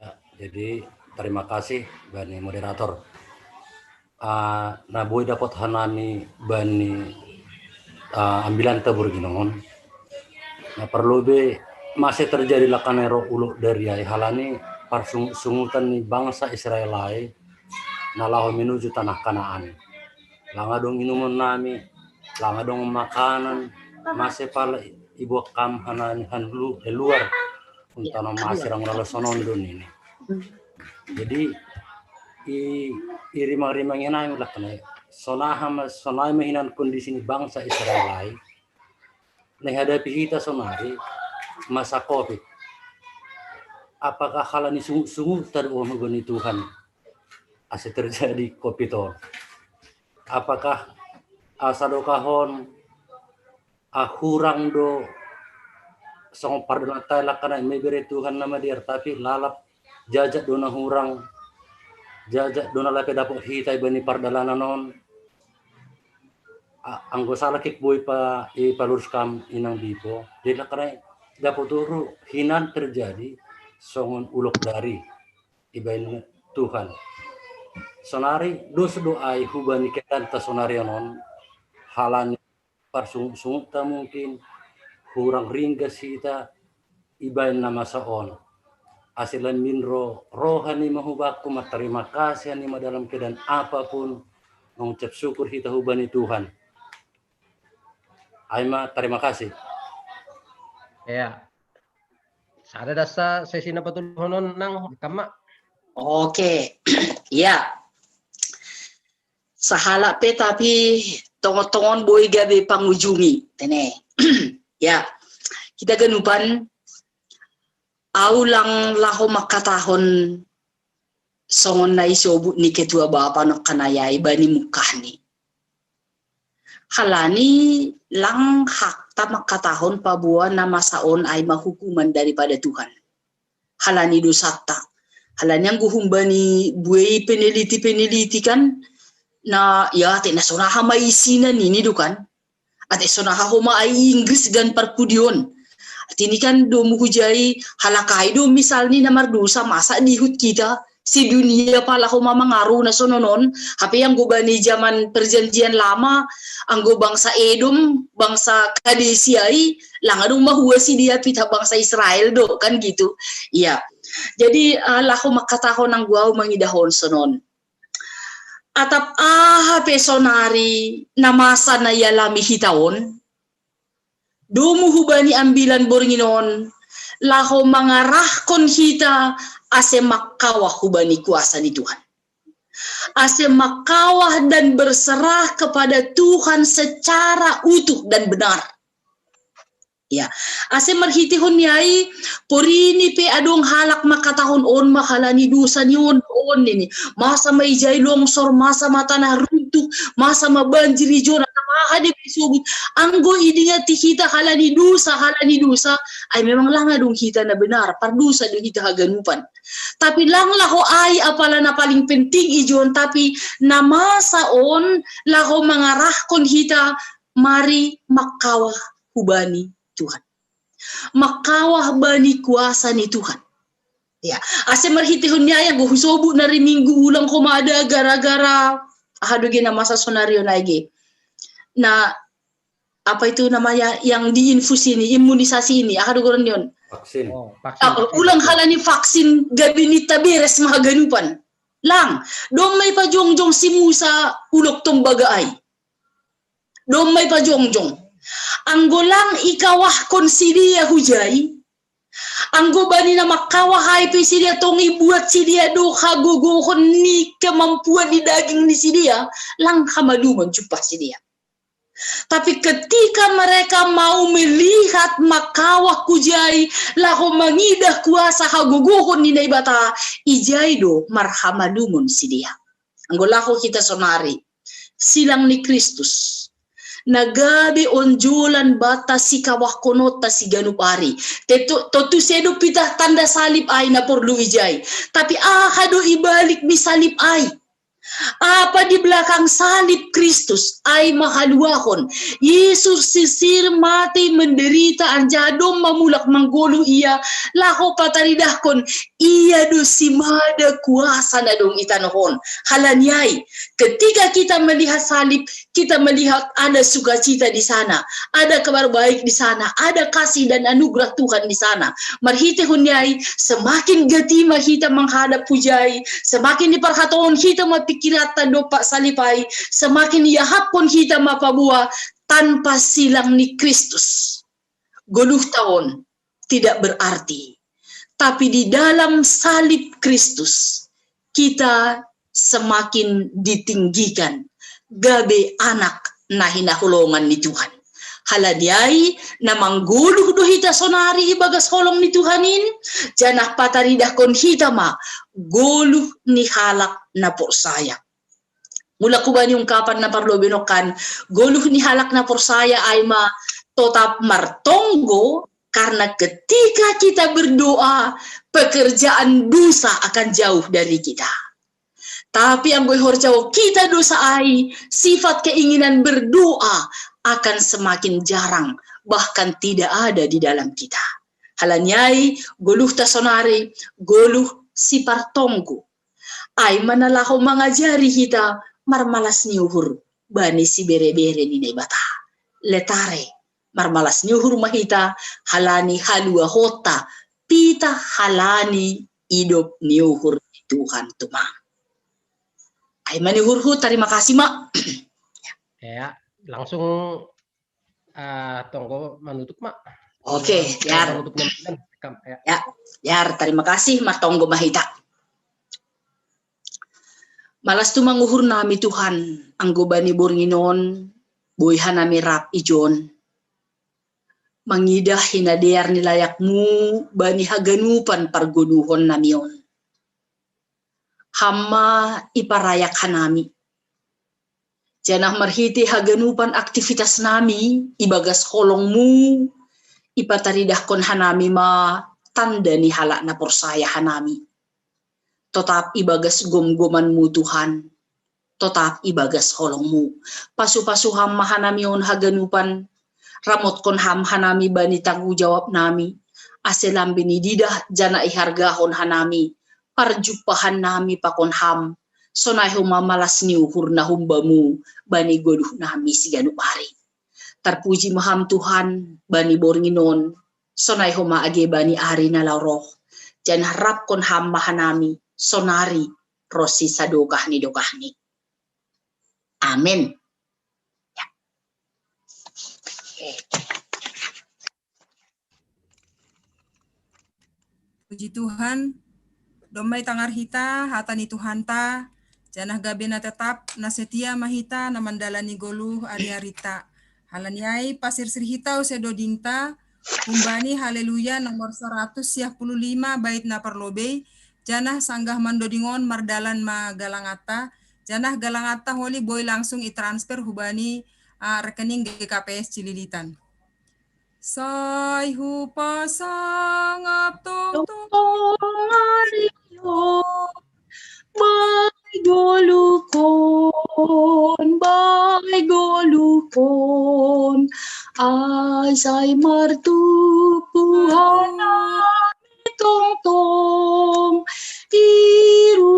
[SPEAKER 16] Ya, jadi terima kasih bani moderator. na boy dapat hanami bani ambilan tabur ginon. Na perlu be masih terjadi lakanero uluk dari ay halani sungutan ni bangsa Israel ay nalaho menuju tanah Kanaan. Langa dong inuman nami, langa dong makanan, masih pala ibu kam hanani hanlu luar untuk masih orang lalasonon dun ini. Jadi rimang-rimang inay ulah kanay sonay mahinan kondisi ni bangsa Israel ay menghadapi kita sonari masa COVID. Apakah hal ini sungguh terulang bagi Tuhan asal terjadi COVID itu? Apakah asal kahon kurang do song pardana taala kana mebere Tuhan nama dia tapi lalap jajak dona hurang jajak dona lape dapat hitai bani pardalana non anggo salah kik boy pa ipalurus kam inang bipo jadi karena dapat turu hinan terjadi songon ulok dari ibain Tuhan sonari dos doai hubani ketan ta sonari non halan parsungta mungkin kurang ringgas kita ibain nama saon asilan minro rohani mahubaku terima kasih anima dalam keadaan apapun mengucap syukur kita hubani Tuhan. Aima terima kasih.
[SPEAKER 6] Ya. Sada dasa sesi na patulhonon nang kama.
[SPEAKER 12] Oke. Ya. Sahala pe tapi tongon-tongon boy gabe pangujungi. Tene. Ya. Kita genupan aulang laho makatahon songon na isobut ni ketua bapa no kanayay bani mukahni. Halani lang hak ta makatahon pabuan na masaon ay mahukuman daripada Tuhan. Halani dosata. Halani ang guhumbani buhay peneliti kan na ya ate na sonaha maisinan ini dukan. Ate sonaha homa ay Inggris gan parpudion. At ini kan do muhujay halakay do misal ni na mardusa masa dihut kita si dunia pala homa mangaruh na sononon hape yang gubani zaman perjanjian lama anggo bangsa Edom bangsa Kadesiai langadong mahuasi dia pita bangsa Israel do kan gitu iya jadi laho makatahon ang guaw mangidahon sonon atap hape sonari na masa na yalami hitaon do muhubani ambilan bornginon laho mangarahkon kita ase makawah hubani kuasa di Tuhan. Ase makawah dan berserah kepada Tuhan secara utuh dan benar. Ya, ase marhitihon yai porini pe adong halak makatahon on mahalani dosa ni on ini. Masa may jay longsor, masa matanah runtuh, masa mabanjiri jona hadi pisugit anggo idinga ti kita halani dosa ay memang lang dong kita na benar pardusa dong kita haganupan tapi lang laho ay apala na paling penting ijon tapi namasa on laho mangarahkon kita mari makawah hubani Tuhan makawah bani kuasa ni Tuhan ya ase marhitihon niya yang guhusobu na rin minggu ulang kumada gara-gara ahadugi na masa sonario lagi. Nah, apa itu namanya yang diinfus ini, imunisasi ini, akan yon.
[SPEAKER 16] Vaksin.
[SPEAKER 12] Ulang halani vaksin gabinita beres mahaganupan. Lang, dong may pajongjong si Musa ulok tong bagaay. Dong may pajongjong. Anggo lang ikawah kon si dia hujay. Anggo bani na makawahay pe si dia tong ibuat si dia do haguguhon ni kemampuan di daging ni si dia. Lang hamaduman jumpa si dia. Tapi ketika mereka mau melihat makawah kujai laho mangidah kuasa haguguhon ni naibata ijai do marhamadumun si dia. Anggolahu kita sonari silang ni Kristus nagabi onjulan bata si kawah konota si ganupari totu sedo pitah tanda salib ay na porlu ijai tapi ahado ibalik mi salib ay Apa di belakang salib Kristus ay mahaluahon. Yesus sisir mati menderita anjadom mamulak manggolo iya laho pataridahkon iya do simada kuasa na dong itanohon. Halanyai ketika kita melihat salib, kita melihat ada sukacita di sana, ada kabar baik di sana, ada kasih dan anugerah Tuhan di sana. Marhite hunyai semakin gatima kita menghadap pujai, semakin diperhatoon kita mapikirata dopak salipai, semakin yahapon kita mapabua tanpa silang ni Kristus. Goluh tahun tidak berarti, tapi di dalam salib Kristus kita semakin ditinggikan. Gabe anak nahinahulongan ni Tuhan. Haladiai na mangguluh do hita sonari ibagas holong ni Tuhanin, janah pataridah kon hita ma goluh ni halak na porsaya. Mula ko ba yung kapan na parlo binokan, goluh ni halak na porsaya ay ma tetap martonggo karena ketika kita berdoa, pekerjaan dosa akan jauh dari kita. Tapi ang goyhorjaw kita dosa ay sifat keinginan berdoa akan semakin jarang, bahkan tidak ada di dalam kita. Halanyai goluh tasonari, goluh sipartonggo ay manalaho mangajari kita marmalas niuhur bani si bere-bere ni bata. Letare marmalas niuhur mahita halani halua hota pita halani idop niuhur Tuhan tuma. Ay manihurhu, terima kasih Mak.
[SPEAKER 6] Ya, langsung tonggo menutup Mak.
[SPEAKER 12] Oke, Yar. Ya, Yar, terima kasih Mak Tonggo Mahita. Malas tu manguhur nami Tuhan, anggo bani bornginon, boyhan nami rap ijon. Mangidah hinadear nilayakmu, bani haganupan pargoduhon namion. Hama iparayak hanami. Janah marhiti haganupan aktivitas nami, ibagas holongmu, ipataridahkon hanami ma tanda ni halak na porsaya hanami. Tetap ibagas gom-gomanmu Tuhan, tetap ibagas holongmu. Pasu-pasu ham hanamion haganupan, ramot kon ham hanami bani tanggung jawab nami, aselam binididah jana ihargahon hanami, parjupahan nami pakon ham, sonay humamalas ni uhur na humbamu, bani goduh nami siganu pari. Terpuji maham Tuhan, bani bornginon, sonay humaage bani ari na lauroh, jan harap kon ham mahanami, sonari, rosi sadokah ni dokah ni. Amin. Ya.
[SPEAKER 11] Puji Tuhan. Domai tangar hita, hatani Tuhanta, janah gabena tetap, na setia mahita, na mandalani goluh ari-arita. Halanyai pasir sri hita usedo dinta, kumbani haleluya nomor 155 bait na parlobe, janah sanggah mandodingon mardalan ma galangata, janah galangata holi boy langsung i-transfer hubani rekening GKPS Cililitan. Say hupa sangap tong ariyo, bay golukon, ay say martupuhan tong irumaon,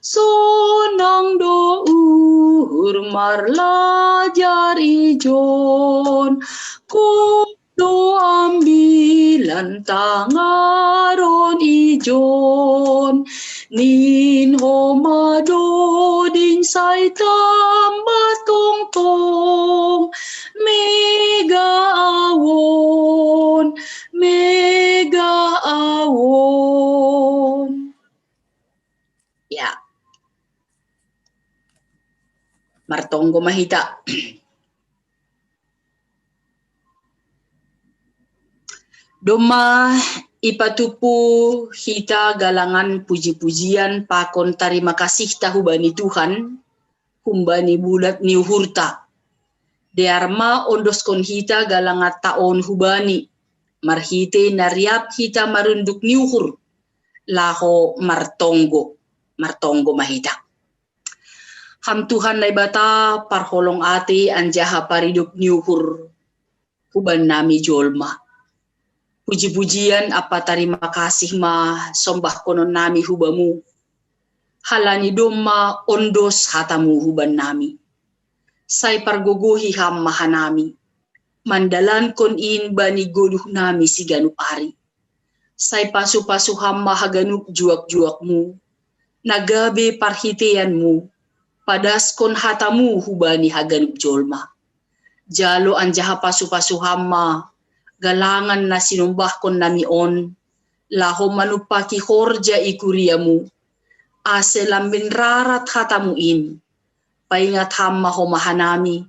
[SPEAKER 11] sonang dour marlajar ijon, kudo ambilan tangaron ijon, nin homado din say tambah tong mega awon, mega awon. Ya. Martonggo mahita. Doma ipatupu hita galangan puji-pujian pakon terima kasih tahubani Tuhan, humbani bulat niuhurta. Dearma ondoskon hita galangat taon hubani,
[SPEAKER 12] marhite nariap hita marunduk niuhur laho martonggo mahita. Ham Tuhan na bata parholong ate anjaha pariduk niuhur huban nami jolma. Puji-pujian apa terima kasih ma sombah konon nami hubamu. Halani doma ondos hatamu huban nami. Say pargogohi ham mahanami. Mandalan kon in bani goduh nami si ganup ari. Say pasu-pasu ham mahaganup juak-juakmu. Nagabe parhiteanmu. Padas kon hatamu hubani haganup jolma. Jalo anjaha pasu-pasu hamma. Galangan na sinumbah kon nami on. Laho manupaki horja ikuriamu. Ase lambin rarat hatamu in. Paingat hamma homahanami.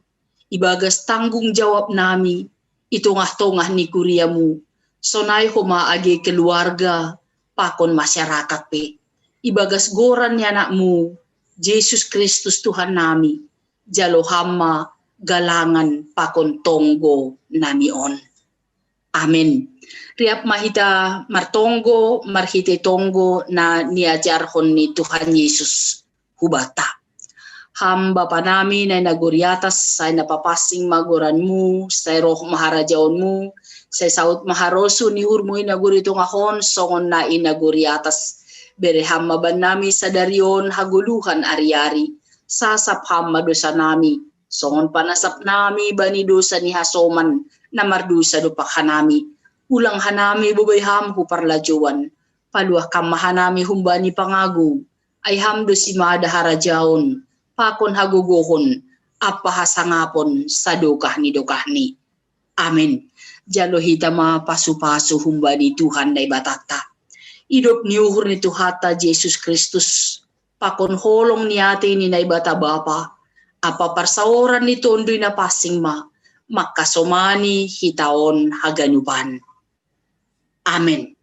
[SPEAKER 12] Ibagas tanggung jawab nami. Itongah-tongah ni kuriamu. Sonay homa age keluarga. Pakon masyarakat pe. Ibagas goran ni anakmu. Yesus Kristus Tuhan nami. Jalo hamma galangan pakon tonggo nami on. Amin. Riap mahita martonggo, marhite tonggo na niajarhon ni Tuhan Yesus hubata. Ham Bapa nami na naguriatas, say napapasing magoranmu, say roh maharajaonmu, say saut maharosu ni hurmo inagurito ngahon, songon na inaguriatas. Bereham maban nami sa darion haguluhan ari-ari, sasap ham madosa nami, songon panasap nami bani dosa ni hasoman, na mardusa dupak hanami. Ulang hanami bubay ham huparlajuan. Paluah kamahanami humbani pangagu. Ay hamdo si mada harajaon. Pakon hagugohon. Apa hasangapon sa dokah ni. Amin. Jalo hitama pasu-pasu humbani Tuhan na ibatata. Idop niuhur ni Tuhata Yesus Kristus. Pakon holong niate ni naibata Bapa. Apa parsaoran ni tondoy na pasing ma. Makasomani hitaon haganupan. Amin.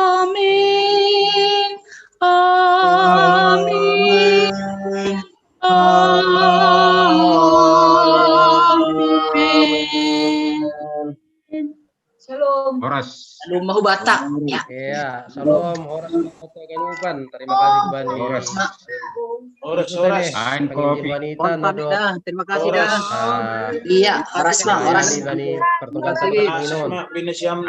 [SPEAKER 12] Amin. Amin. Amin.
[SPEAKER 2] Shalom.
[SPEAKER 6] Horas.
[SPEAKER 12] Shalom mahubata. Ya.
[SPEAKER 6] Iya, salam horas mahubata ganupan. Terima kasih Bani.
[SPEAKER 7] Horas.
[SPEAKER 10] Horas.
[SPEAKER 7] Ain kopi.
[SPEAKER 6] Wanita nado.
[SPEAKER 1] Terima kasih dah.
[SPEAKER 12] Iya, horas mah, horas.
[SPEAKER 6] Bani pertungkan sama Panginoon.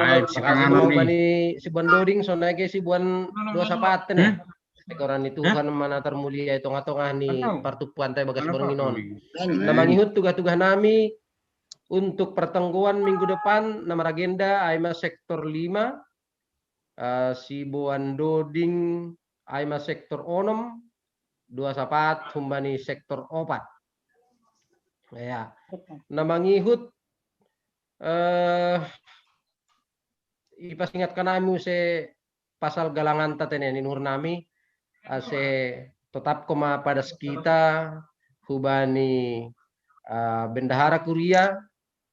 [SPEAKER 7] Ain sekangan
[SPEAKER 6] Kasih
[SPEAKER 7] uri.
[SPEAKER 6] Bani si Buan Doding sonage si Buan dua sapaten ya. Ekoran ni Tuhan mana termulia tongah-tongah ni partupuan tayo bagas Panginoon. Na mangihut tugah-tugah nami untuk pertengguan minggu depan nama agenda Aima sektor 5 si Buan Doding Aima sektor 6 dua sapat humbani sektor 4 ya nama ngihut ipas ingatkan nami se pasal galangan tatene ni nur nami se tetap koma pada kita hubani bendahara kuria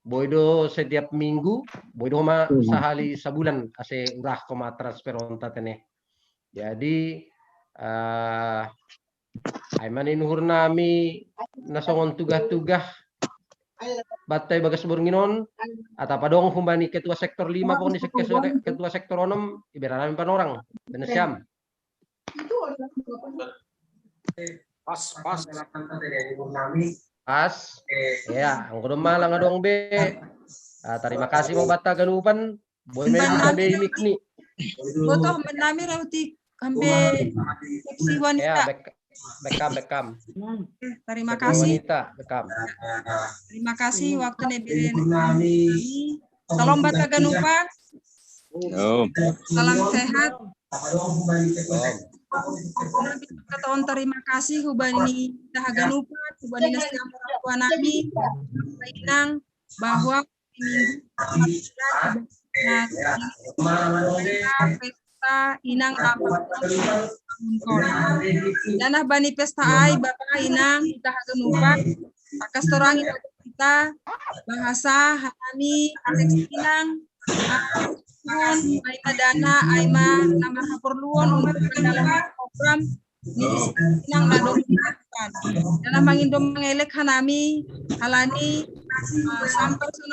[SPEAKER 6] boido setiap minggu boido ma sehari sebulan ase urah koma transfer onta tene jadi Aiman inuhur nami nasongon tugah-tugah batay bagas Panginoon at apadong humbani ketua sektor 5 po ni ketua sektor 6 ibera namin panorang benesyam pas ya ang kuduma lang adong be terima kasih mo bata ganupan boy may sabi mikni
[SPEAKER 11] Boto menami rauti kambe seksi wanita.
[SPEAKER 6] Bekam.
[SPEAKER 11] Terima kasih.
[SPEAKER 6] Wanita, bekam.
[SPEAKER 11] Terima kasih waktu nebirin kami. Salam bata ganupa. Salam sehat. Kataon terima kasih hubani tahaganupa, hubani nasiam orang tua nabi, inang bahwa pesta inang apa danah bani pesta ai bapak inang tahaganupa akas torang kita bahasa hanami asek inang aima dana aima nama haperluan untuk dalam program yang nadong dana mangindom mengelek hanami halani sampai